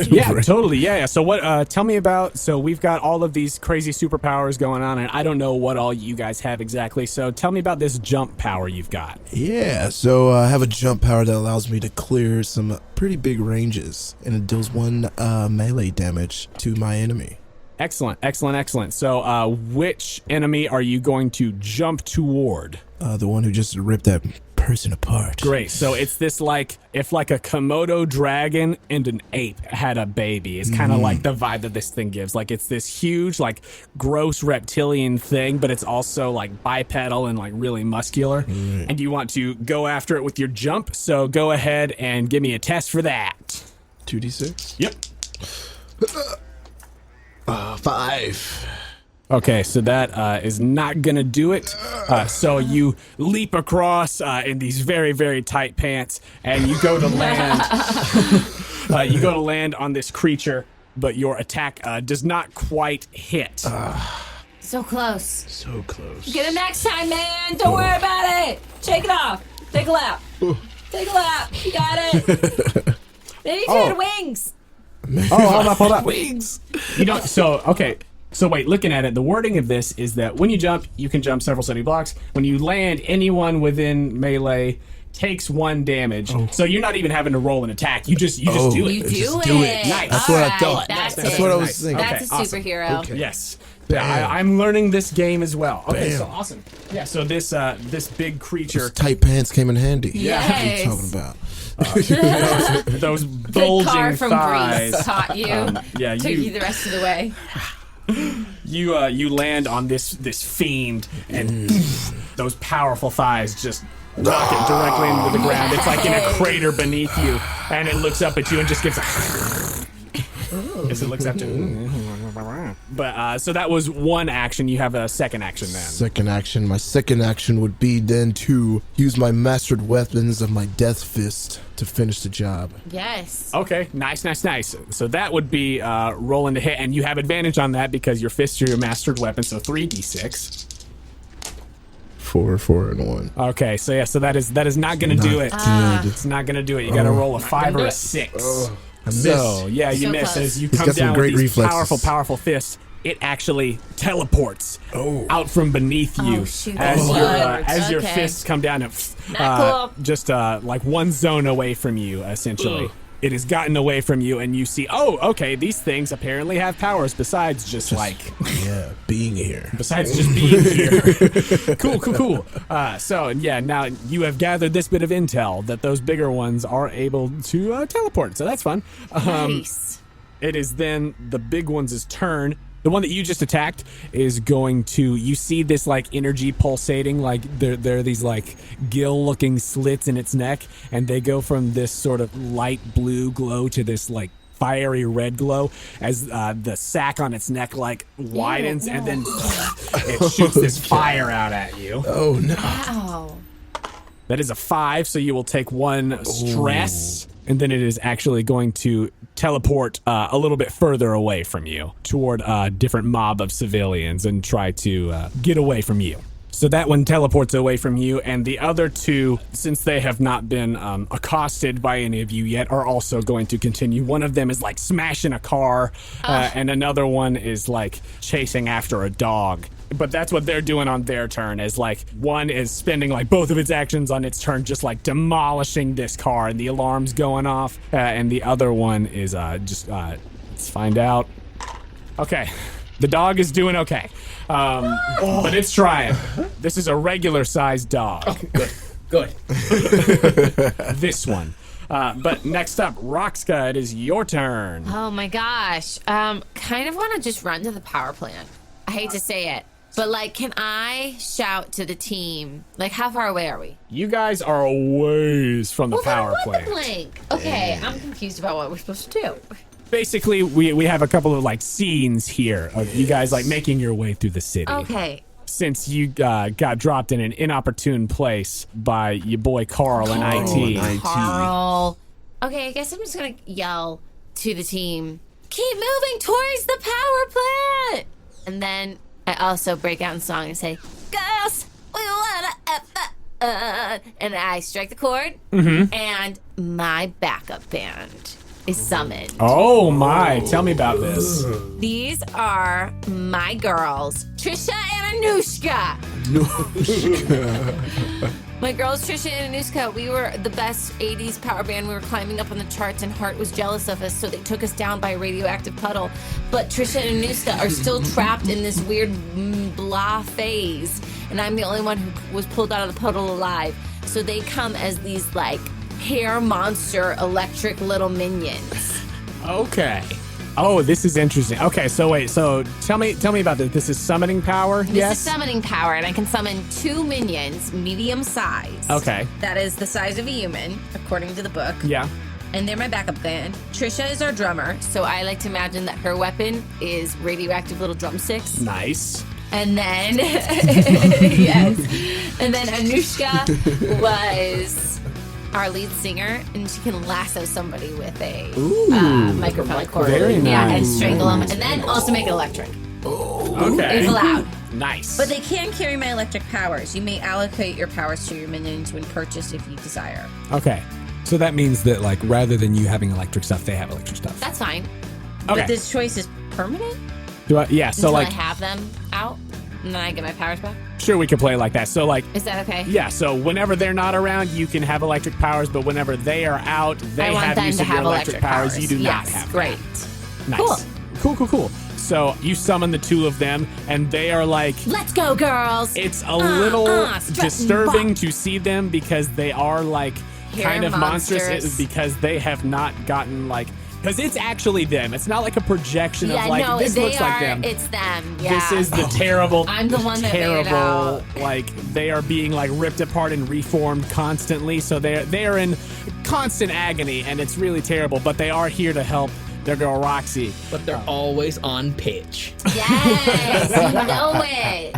Yeah, totally. Yeah. So what? Tell me about. So we've got all of these crazy superpowers going on, and I don't know what all you guys have exactly. So tell me about this jump power you've got. Yeah. So I have a jump power that allows me to clear some pretty big ranges, and it deals 1 melee damage to my enemy. Excellent, excellent, excellent. So which enemy are you going to jump toward? The one who just ripped that person apart. Great. So it's this like if like a Komodo dragon and an ape had a baby. It's kind of like the vibe that this thing gives. Like it's this huge, like gross reptilian thing, but it's also like bipedal and like really muscular. And you want to go after it with your jump. So go ahead and give me a test for that. 2d6? Yep. 5. Okay, so that is not gonna do it. So you leap across in these very, very tight pants, and you go to land. You go to land on this creature, but your attack does not quite hit. So close. So close. Get him next time, man. Don't worry about it. Shake it off. Take a lap. Take a lap. You got it. Maybe if you had wings. Oh, hold up. Wings. You don't. So okay. So wait, looking at it, the wording of this is that when you jump, you can jump several city blocks. When you land, anyone within melee takes 1 damage. So you're not even having to roll an attack. You just do it. You do it. Nice. That's what I thought. That's That's it. what I was thinking. That's a awesome. superhero. Okay. Yes. Yeah, I'm learning this game as well. Okay, Bam. so awesome. Yeah, so this big creature, Those tight pants came in handy. Yes. What are you talking about? those The bulging car from thighs. Greece taught you. Yeah, Took you the rest of the way. you land on this fiend, and those powerful thighs just knock it directly into the ground. It's like in a crater beneath you, and it looks up at you and just gives a. Yes, it looks up to. But so that was one action. You have a second action then. Second action. My second action would be then to use my mastered weapons of my death fist to finish the job. Yes. Okay, nice. So that would be rolling to hit, and you have advantage on that because your fists are your mastered weapon. So 3d6. 4, 4, and 1. Okay, so that is not going to do it. Good. It's not going to do it. You got to roll a 5 or a 6. I miss. So yeah, you So miss close. as you He's come got some down great with these reflexes. powerful fists. It actually teleports out from beneath you shoot, as that your works. Okay. fists come down and Not cool. just like one zone away from you, essentially. It has gotten away from you, and you see, oh, okay, these things apparently have powers besides just like Yeah, being here. besides just being here. Cool. So yeah, now you have gathered this bit of intel that those bigger ones are able to teleport. So that's fun. Nice. It is then the big one's turn. The one that you just attacked is going to, you see this like energy pulsating, like there are these like gill-looking slits in its neck, and they go from this sort of light blue glow to this like fiery red glow as the sack on its neck like widens, and then it shoots this fire out at you. Oh, no. Wow. That is a 5, so you will take 1 stress, and then it is actually going to teleport a little bit further away from you toward a different mob of civilians and try to get away from you. So that one teleports away from you, and the other 2, since they have not been accosted by any of you yet, are also going to continue. One of them is like smashing a car, and another one is like chasing after a dog. But that's what they're doing on their turn, is like one is spending like both of its actions on its turn just like demolishing this car and the alarm's going off, and the other one is let's find out. Okay, the dog is doing okay, but it's trying. This is a regular sized dog. Good. This one. But next up, Roxka, it is your turn. Oh my gosh. Kind of want to just run to the power plant. I hate to say it, but like, can I shout to the team? Like, how far away are we? You guys are a ways from the power plant. Blank. Okay, I'm confused about what we're supposed to do. Basically, we have a couple of like scenes here of you guys like making your way through the city. Okay. Since you got dropped in an inopportune place by your boy Carl in IT. Carl. Okay, I guess I'm just gonna yell to the team, keep moving towards the power plant! And then I also break out in song and say, girls, we wanna and I strike the chord, and my backup band is summoned. Oh my, tell me about this. These are my girls, Trisha and Anushka. My girls, Trisha and Anushka, we were the best 80s power band. We were climbing up on the charts, and Hart was jealous of us, so they took us down by a radioactive puddle. But Trisha and Anushka are still trapped in this weird blah phase, and I'm the only one who was pulled out of the puddle alive. So they come as these, like, hair monster electric little minions. Okay. Oh, this is interesting. Okay, so wait, so tell me about this. This is summoning power, yes? This is summoning power, and I can summon 2 minions, medium size. Okay. That is the size of a human, according to the book. Yeah. And they're my backup band. Trisha is our drummer, so I like to imagine that her weapon is radioactive little drumsticks. Nice. And then, yes. And then Anushka was our lead singer, and she can lasso somebody with a Ooh. microphone cord. Very Yeah, and nice. strangle them, and then also make it electric. Okay. If allowed. Nice. But they can carry my electric powers. You may allocate your powers to your minions when purchased if you desire. Okay. So that means that, like, rather than you having electric stuff, they have electric stuff. That's fine. Okay. But this choice is permanent? Yeah, so, Until like, I have them out, and then I get my powers back. sure, we could play like that. So, like, Is that okay? yeah, so whenever they're not around, you can have electric powers, but whenever they are out, they I want have them use to of your have electric powers. You do not Yes, have. great. That. Nice. Cool. So you summon the two of them, and they are like, Let's go, girls. it's a little strut and disturbing walk. to see them because they are like Hair kind of monstrous. monsters. Because they have not gotten like, because it's actually them. It's not like a projection Yeah, of like, no, this they looks are. like them. It's them. Yeah. This is the terrible, I'm the one that made it terrible, out. like, they are being, like, ripped apart and reformed constantly, so they are in constant agony, and it's really terrible, but they are here to help their girl Roxy. But they're always on pitch. Yes, you know it.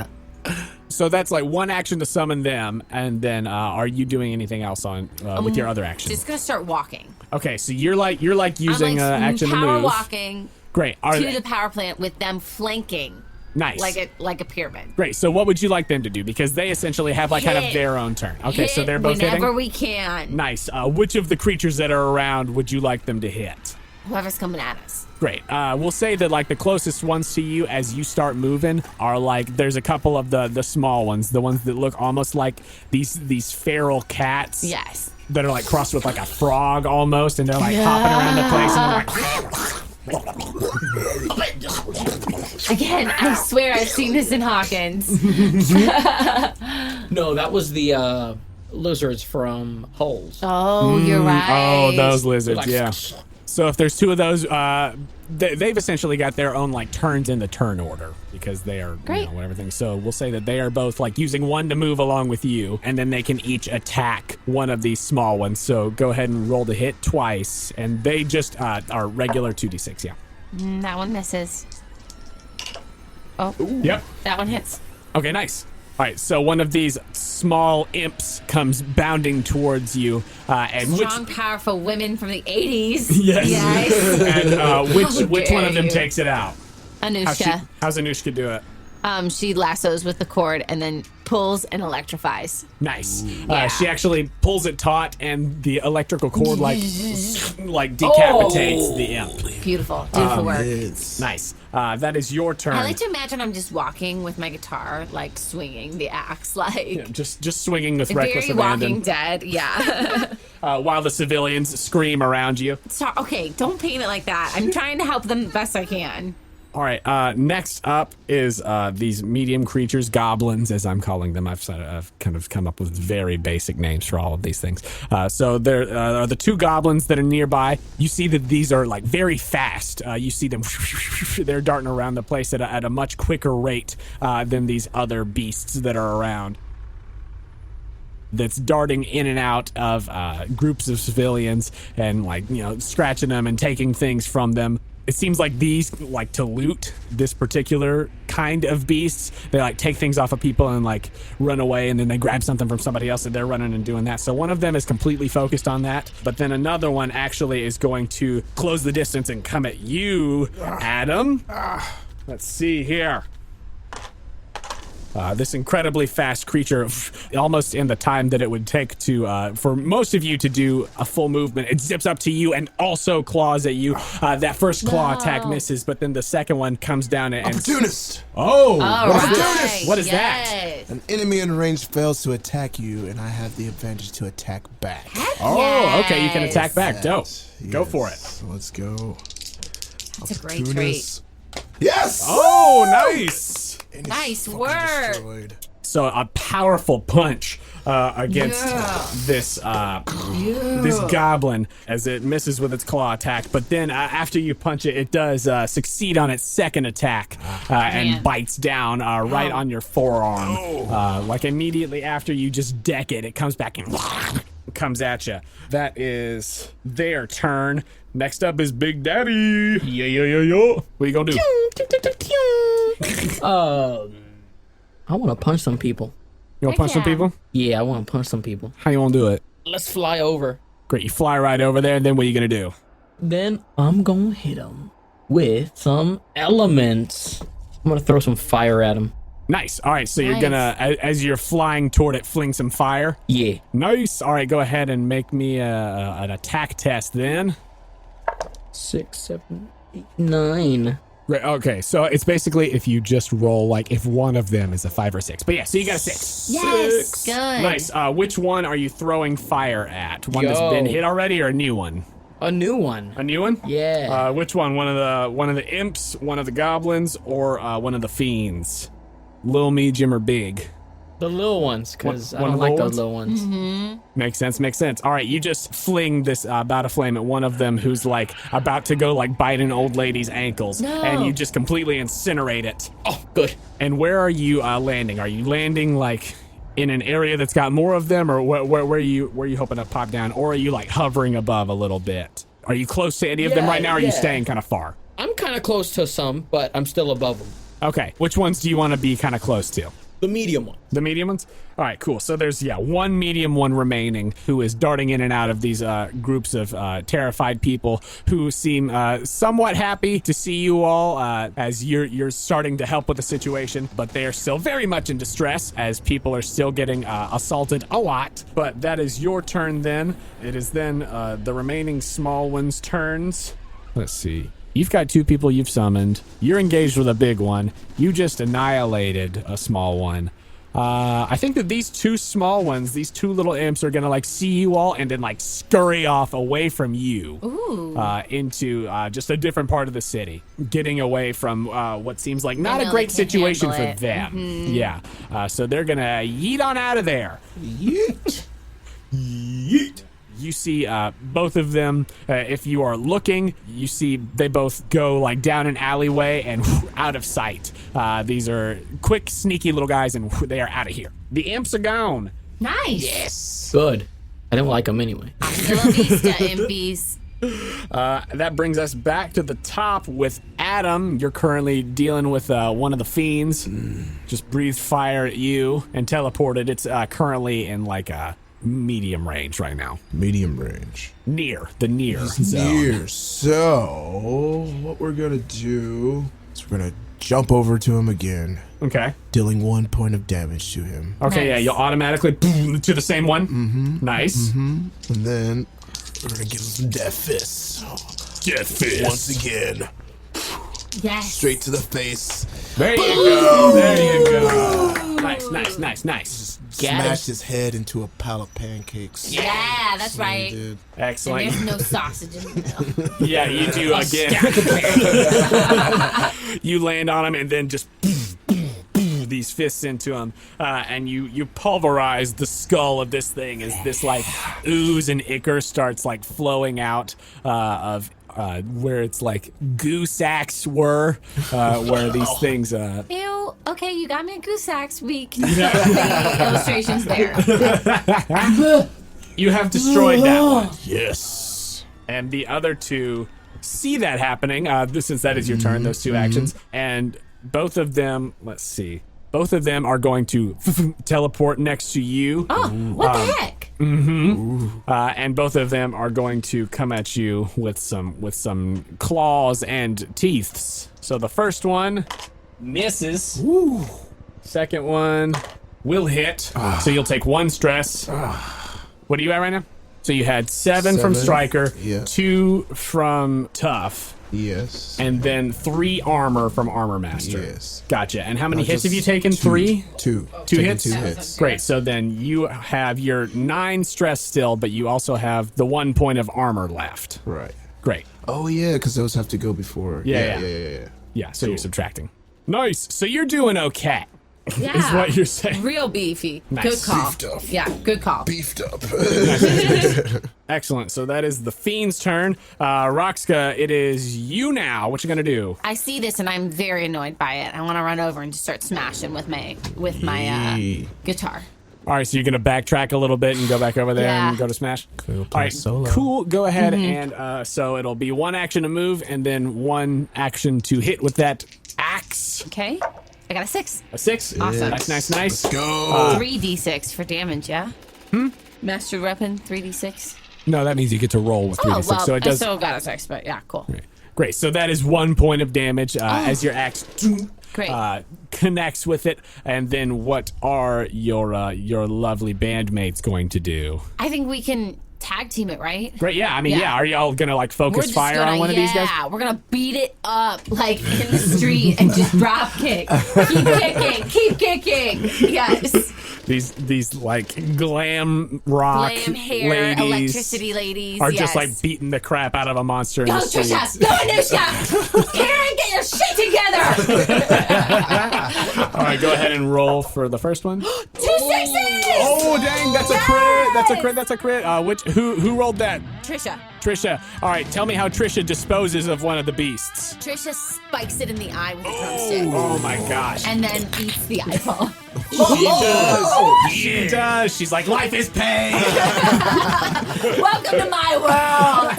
So that's, like, one action to summon them, and then are you doing anything else on with your other action? Just gonna start walking. Okay, so you're using I'm like action to power move. walking Great. Are to they, the power plant with them flanking nice. like a pyramid. Great. So what would you like them to do? Because they essentially have like kind of Hit. their own turn. Okay, so Hit they're both whenever hitting. we can. Nice. Which of the creatures that are around would you like them to hit? Whoever's coming at us. Great. We'll say that like the closest ones to you as you start moving are like there's a couple of the small ones, the ones that look almost like these feral cats. Yes. That are like crossed with like a frog almost, and they're like hopping around the place, and they're like. Again, I swear I've seen this in Hawkins. No, that was the lizards from Holes. Oh, you're right. Oh, those lizards, Like- yeah. So if there's two of those, they've essentially got their own like turns in the turn order because they are Great. everything. So we'll say that they are both like using one to move along with you, and then they can each attack one of these small ones. So go ahead and roll to hit twice, and they just are regular 2d6. Yeah. That one misses. Oh, Yep. that one hits. Okay, nice. All right, so one of these small imps comes bounding towards you, and Strong, powerful women from the 80s. Yes. Yes. and which one of them you. takes it out? Anushka. How's Anushka do it? She lassos with the cord and then pulls and electrifies. Nice. Yeah. She actually pulls it taut, and the electrical cord like decapitates the imp. Beautiful. Beautiful work. It's Nice. That is your turn. I like to imagine I'm just walking with my guitar, like swinging the axe, like Yeah, just swinging with reckless very Walking abandon Dead. Yeah. while the civilians scream around you. So, okay, don't paint it like that. I'm trying to help them the best I can. All right. Next up is these medium creatures, goblins, as I'm calling them. I've kind of come up with very basic names for all of these things. So there are the two goblins that are nearby. You see that these are like very fast. You see them; they're darting around the place at a much quicker rate than these other beasts that are around. That's darting in and out of groups of civilians and scratching them and taking things from them. It seems like these like to loot this particular kind of beasts. They like take things off of people and like run away, and then they grab something from somebody else and they're running and doing that. So one of them is completely focused on that, but then another one actually is going to close the distance and come at you, Adam. Let's see here. This incredibly fast creature, almost in the time that it would take to for most of you to do a full movement, it zips up to you and also claws at you. That first claw attack misses, but then the second one comes down and opportunist. oh, All what is right. this? What is that? Yes. An enemy in range fails to attack you, and I have the advantage to attack back. Oh, okay, you can attack back. That, Dope. Go yes. for it. Let's go. That's a great trait. Opportunist. Yes. Oh, nice. And it's Nice fucking work. destroyed. So a powerful punch against this goblin as it misses with its claw attack. But then after you punch it, it does succeed on its second attack and Man. bites down right on your forearm. Like immediately after you just deck it, it comes back and comes at you. That is their turn. Next up is Big Daddy. Yo. What you gonna do? I want to punch some people. You wanna punch some Yeah. people? Yeah, I want to punch some people. How you wanna do it? Let's fly over. Great, you fly right over there, and then what are you going to do? Then I'm gonna hit him with some elements. I'm gonna throw some fire at him. Nice. All right, so you're Nice. going to, as you're flying toward it, fling some fire. Yeah. Nice. All right, go ahead and make me an attack test then. 6, 7, 8, 9. Right, okay, so it's basically if you just roll, like, if one of them is a 5 or 6. But yeah, so you got a 6. Yes, good. Nice. Which one are you throwing fire at? One that's Yo. been hit already or a new one? A new one. A new one? Yeah. Which one? One of the imps, one of the goblins, or one of the fiends? Little, medium, or big? The little ones, because I One don't of the like little those little ones. Makes sense. All right, you just fling this bout of flame at one of them who's like about to go like bite an old lady's ankles, No. and you just completely incinerate it. Oh, good. And where are you landing? Are you landing like in an area that's got more of them, or where are you hoping to pop down, or are you like hovering above a little bit? Are you close to any of them Yeah, right now, or are you yeah. staying kind of far? I'm kind of close to some, but I'm still above them. Okay, which ones do you want to be kind of close to? The medium one. The medium ones? All right, cool. So there's, one medium one remaining who is darting in and out of these groups of terrified people who seem somewhat happy to see you all as you're starting to help with the situation, but they are still very much in distress as people are still getting assaulted a lot. But that is your turn then. It is then the remaining small ones' turns. Let's see. You've got 2 people you've summoned. You're engaged with a big one. You just annihilated a small one. I think that these 2 small ones, these 2 little imps, are gonna like see you all and then like scurry off away from you into just a different part of the city, getting away from what seems like not I a know great they can't situation for handle it. them. Yeah. So they're gonna yeet on out of there. Yeet. Yeet. You see both of them, if you are looking, you see they both go like down an alleyway and out of sight. These are quick, sneaky little guys, and they are out of here. The imps are gone. Nice. Good. I didn't like them anyway. Hasta la vista, impies. That brings us back to the top with A.D.A.M. You're currently dealing with one of the fiends. Just breathed fire at you and teleported. It's currently in like a medium range right now. Medium range. Near zone. Here. So, what we're gonna do is we're gonna jump over to him again, Okay. dealing 1 point of damage to him. Okay, yeah, Nice. you'll automatically boom, to the same one. Mm-hmm. Nice. And then we're gonna give him some death fists. Death fist. Once again, Yes. straight to the face. There you go. There you go. Nice. Smashed his head into a pile of pancakes. Yeah, that's right. Dude. And Excellent. there's no sausage in the middle. Yeah, you do again. You land on him and then just these fists into him, and you pulverize the skull of this thing as this like ooze and ichor starts like flowing out of where it's like goo sacks were, where these things. Ew. Okay, you got me a goose axe. We can get the illustrations there. You have destroyed that one. Yes. And the other 2 see that happening, since that is your turn, those 2 actions. And both of them, let's see, both of them are going to teleport next to you. Oh, what the heck? And both of them are going to come at you with some claws and teeths. So the first one misses. Second one will hit. So you'll take 1 stress. What are you at right now? So you had 7 from 7, Striker, yeah. 2 from Tough, Yes. and then 3 armor from Armor Master. Yes. Gotcha. And how many Not hits have just you taken? 3? 2. 2 Taken hits? 2 hits. Great. So then you have your 9 stress still, but you also have the 1 point of armor left. Right. Great. Oh yeah, because those have to go before. Yeah. Yeah. Yeah, so you're subtracting. Nice. So you're doing okay, Yeah. is what you're saying. Real beefy. Nice. Good call. Beefed up. Yeah, good call. Beefed up. Excellent. So that is the Fiend's turn. Roxka, it is you now. What you gonna do? I see this and I'm very annoyed by it. I want to run over and just start smashing with my guitar. All right, so you're gonna backtrack a little bit and go back over there Yeah. and go to smash. Cool. All right, Solo. cool. Go ahead and so it'll be 1 action to move and then 1 action to hit with that axe. Okay, I got a 6. A 6. Awesome. Nice. Go. 3d6 for damage. Yeah. Master weapon, 3d6. No, that means you get to roll with 3d6. well, so it does. I still got a 6, but yeah, cool. Great. So that is 1 point of damage as your axe Great. connects with it. And then what are your lovely bandmates going to do? I think we can tag team it, right? Great. Yeah. I mean, yeah. Are y'all gonna like focus fire on one of these guys? Yeah, we're gonna beat it up like in the street and just drop kick. Keep kicking. Yes. These like glam rock Glam hair, ladies electricity ladies are yes. just like beating the crap out of a monster in Go, the street. Trisha! Go, Anushka! Karen, get your shit together! All right, go ahead and roll for the first one. 2 6s! Oh dang, that's a crit! That's a crit! That's a crit! Who rolled that? Trisha. All right, tell me how Trisha disposes of one of the beasts. Trisha spikes it in the eye with a drumstick. Oh my gosh. And then eats the eyeball. She does. She does. She's like, life is pain. Welcome to my world!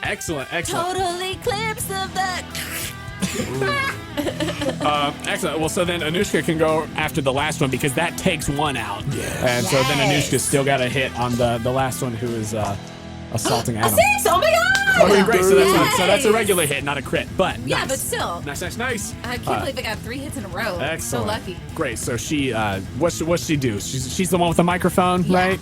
Excellent. Total eclipse of the... Excellent. Well, so then Anushka can go after the last one because that takes one out. Yes. And so then Anushka's still got a hit on the last one who is assaulting Adam. 6! Oh my god! Okay, great. So that's a regular hit, not a crit, but Yeah, nice. but still. Nice. I can't believe I got 3 hits in a row. Excellent. So lucky. Great. So she, what's she do? She's the one with the microphone, right?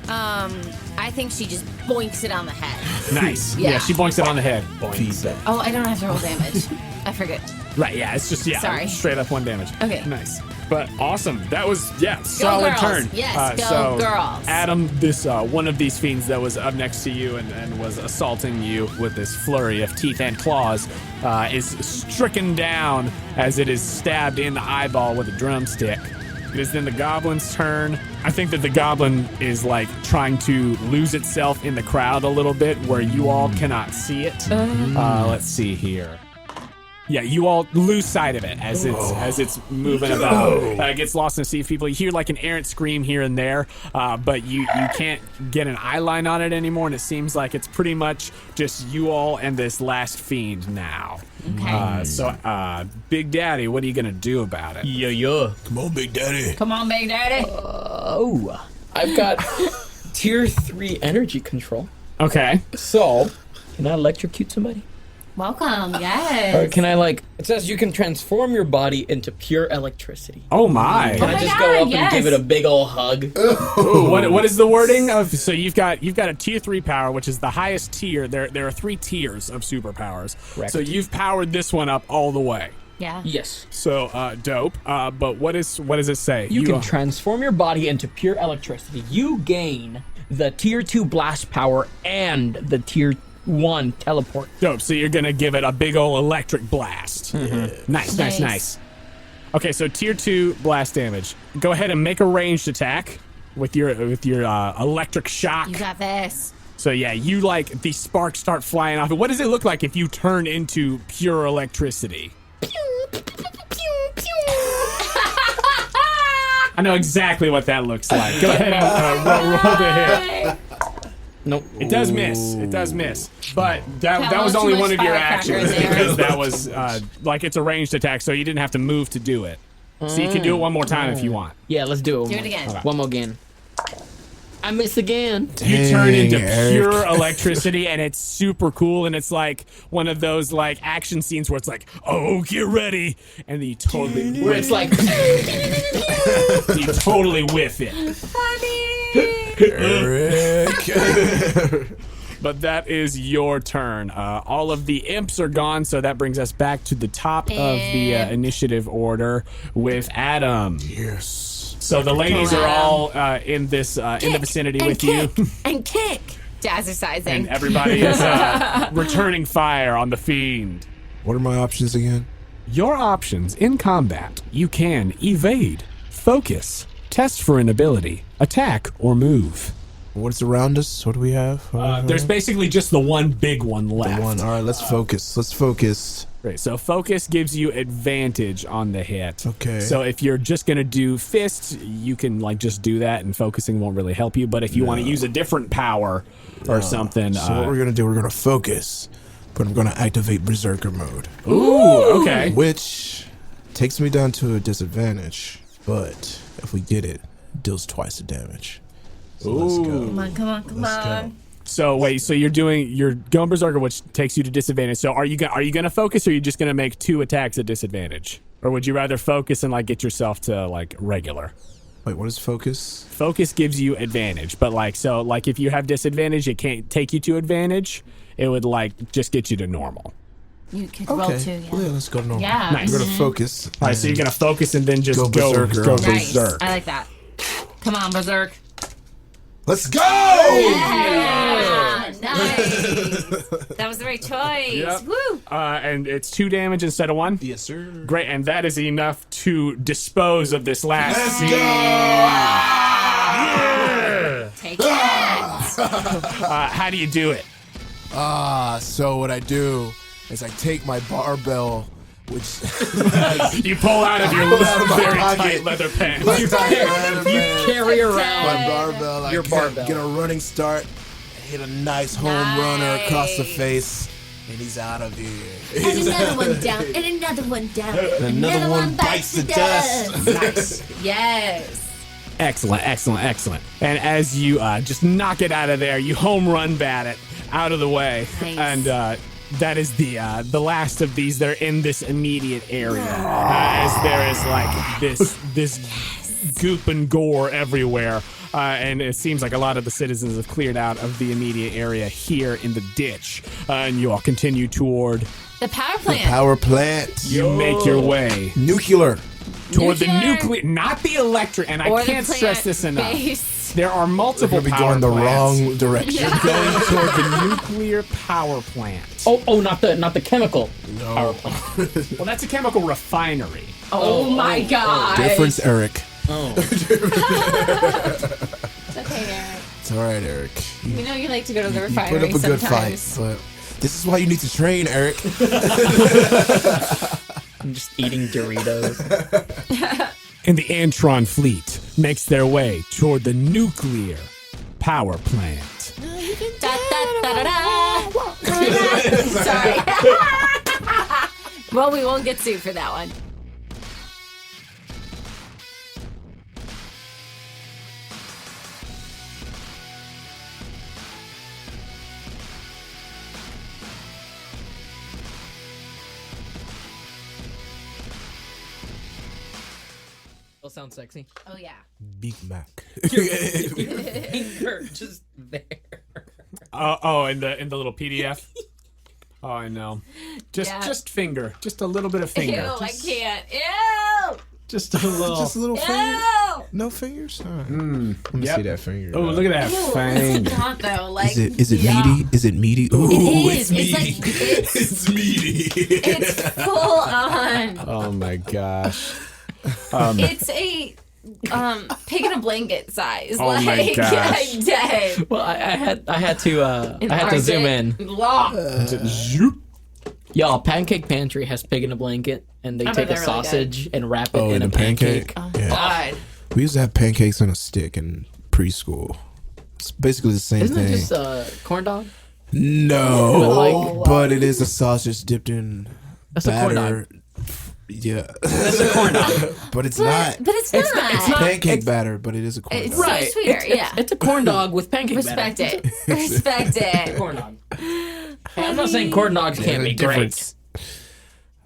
I think she just boinks it on the head. Nice. Yeah. Yeah, she boinks it on the head. Boinks. Oh, I don't have to roll damage. I forget. Right, yeah, it's just, Sorry. straight up 1 damage. Okay. Nice. But awesome. That was, solid girls. turn. Yes, go so girls. Adam, this one of these fiends that was up next to you and was assaulting you with this flurry of teeth and claws is stricken down as it is stabbed in the eyeball with a drumstick. It is then the goblin's turn. I think that the goblin is like trying to lose itself in the crowd a little bit where you all cannot see it. Let's see here. Yeah, you all lose sight of it as it's moving about. It gets lost in the sea of people. You hear like an errant scream here and there, but you can't get an eye line on it anymore, and it seems like it's pretty much just you all and this last fiend now. Okay. So, Big Daddy, what are you gonna do about it? Yeah. Come on, Big Daddy. Come on, Big Daddy. Oh, I've got tier 3 energy control. Okay. So, can I electrocute somebody? Welcome, yes. Or can I it says you can transform your body into pure electricity. Oh my. Can I just go up and give it a big old hug? Ooh, what is the wording of? So you've got a tier 3 power, which is the highest tier. There are 3 tiers of superpowers. Correct. So you've powered this one up all the way. Yeah. Yes. So dope. But what does it say? You can transform your body into pure electricity. You gain the tier 2 blast power and the tier 1 teleport. Dope. So you're gonna give it a big old electric blast. Mm-hmm. Nice. Okay, so tier 2 blast damage. Go ahead and make a ranged attack with your electric shock. You got this. So yeah, you these sparks start flying off. What does it look like if you turn into pure electricity? I know exactly what that looks like. Go ahead and roll the hit. Nope. It does miss. But that was only one of your actions because that was it's a ranged attack, so you didn't have to move to do it. So you can do it one more time if you want. Yeah, let's do it. Do it again. One more again. I miss again. You turn into pure electricity, and it's super cool, and it's like one of those action scenes where it's like, oh, get ready, and then you totally Where it's like you totally whiff it. Eric. But that is your turn. All of the imps are gone, so that brings us back to the top of the initiative order with Adam. Yes. So the ladies are all in this in the vicinity with you, And kick. Jazzercising. and everybody is returning fire on the fiend. What are my options again? Your options in combat: you can evade, focus, test for an ability, attack, or move. What's around us? What do we have? There's basically just the one big one left. All right, let's focus. Right, so focus gives you advantage on the hit. Okay. So if you're just gonna do fists, you can just do that, and focusing won't really help you. But if you want to use a different power or something, So what we're gonna do? We're gonna focus, but I'm gonna activate Berserker mode. Ooh, okay. Which takes me down to a disadvantage, but if we get it, deals twice the damage. So let's go. Come on. So wait, so you're going berserker, which takes you to disadvantage. So are you gonna focus, or are you just gonna make 2 attacks at disadvantage, or would you rather focus and like get yourself to like regular? Wait, what is focus? Focus gives you advantage, but like if you have disadvantage, it can't take you to advantage. It would like just get you to normal. You could roll 2, yeah. Well, yeah, let's go to normal. Yeah. Nice. We're gonna focus. All right, so you're gonna focus and then just go berserker. Nice. berserk. I like that. Come on, Berserk. Let's go! Yeah, nice. That was the right choice. Yep. Woo. And it's 2 damage instead of 1. Yes, sir. Great, and that is enough to dispose of this last Let's scene. go! Take it. How do you do it? So what I do is I take my barbell, which You pull out of your out of my very pocket. tight leather pants. you Carry around my barbell. I your barbell. get a running start, hit a nice home runner across the face, and he's out of here. And another one down. And another one down. Another one bites the dust. Nice. Yes. Excellent. And as you just knock it out of there, you home run bat it out of the way. Nice. And that is the last of these that are in this immediate area. As there is like this goop and gore everywhere. And it seems like a lot of the citizens have cleared out of the immediate area here in the ditch. And you all continue toward, The power plant. Power plant. you make your way Nuclear. toward the nuclear, not the electric. And I Or the can't stress plant this enough. base. There are We're multiple gonna be power going the plants. wrong direction. Going toward the nuclear power plant. Oh, not the chemical. No. Well, that's a chemical refinery. Oh, my God. Difference, Eric. Oh. It's okay, Eric. It's all right, Eric. We know you like to go to the You refinery put up a good fight, sometimes. but this is why you need to train, Eric. I'm just eating Doritos. And the Antron Fleet makes their way toward the nuclear power plant. Da, da, da, da, da. Sorry. Well, we won't get sued for that one. Still sounds sexy. Oh, yeah. Big Mac. Finger just there. In the little PDF. Oh, I know. Just finger. Just a little bit of Ew, finger. I can't. Ew. Just a little. Just a little finger. Ew. No fingers? All right. Let me Yep. see that finger. Oh, look at that Ew, finger. it's not, though. Like, Is it yeah. meaty? Is it meaty? Ooh, It it's is. It's meaty. like, it's, It's meaty. it's full on. Oh my gosh. It's a pig in a blanket size. Oh like, my gosh. I'm dead. Well, I had to zoom in. Zoop. Y'all, Pancake Pantry has pig in a blanket, and they bet take a they're really sausage and wrap it Oh, in in a a pancake? pancake. Yeah. God. We used to have pancakes on a stick in preschool. It's basically the same Isn't thing. it just corn dog? No, but it is a sausage dipped in That's a corn batter. dog. Yeah, That's a corn dog. but it's not. But it's not. It's not- Pancake batter, but it is a corn It's dog. so sweeter, yeah. It's a corn dog with pancake Respect batter. it. Respect it. Corn dog. Hey, I'm not saying corn dogs can't be difference. great.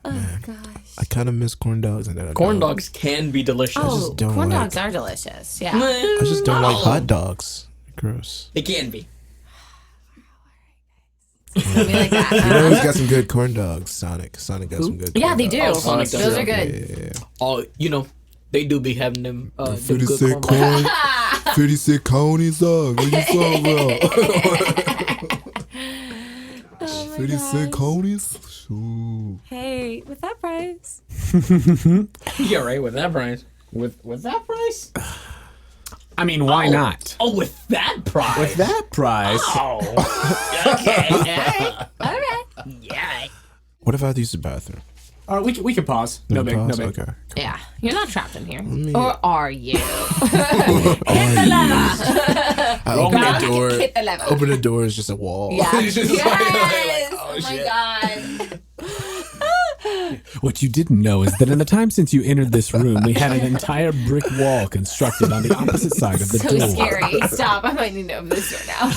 Oh, gosh. I kind of miss corn dogs, and then I Corn don't. dogs can be delicious. Oh, don't corn like- dogs are delicious. Yeah. I just don't like hot dogs. Gross. They can be. It'll be like that. You know who's got some good corn dogs? Sonic. Sonic got some good. Yeah, corn they dogs. do. Oh, Sonic does Those that. are good. Yeah. Oh, they do be having them. them 50 good cent corn. corn. 50 cent conies dog. What you talking about? 50 cent conies? Ooh. Hey, with that price. Yeah, right. With that price. With that price? I mean, why not? Oh, with that price. With that price. Oh. Okay. All right. Yeah. What if I had to use the bathroom? We can pause. No big. Pause? No big. Okay. Yeah. You're not trapped in here. me- Or are you? I open the door. Hit the lever. Open the door is just a wall. Yeah. It's just Yes. like, Oh, oh, my shit. God. What you didn't know is that in the time since you entered this room, we had an entire brick wall constructed on the opposite side of the So door. scary. Stop. I might need to open this door now.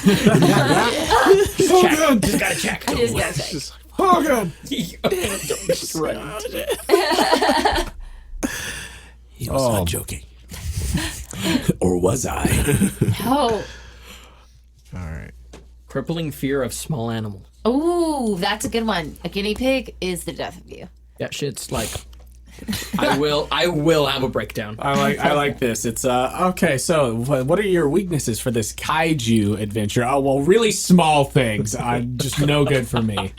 Check. Just gotta check. I just gotta check. Oh, God. He was not joking. Or was I? Oh. All right. Crippling fear of small animals. Ooh, that's a good one. A guinea pig is the death of you. That shit's like. I will have a breakdown. I like this. It's okay. So, what are your weaknesses for this kaiju adventure? Oh, well, really small things. Just no good for me.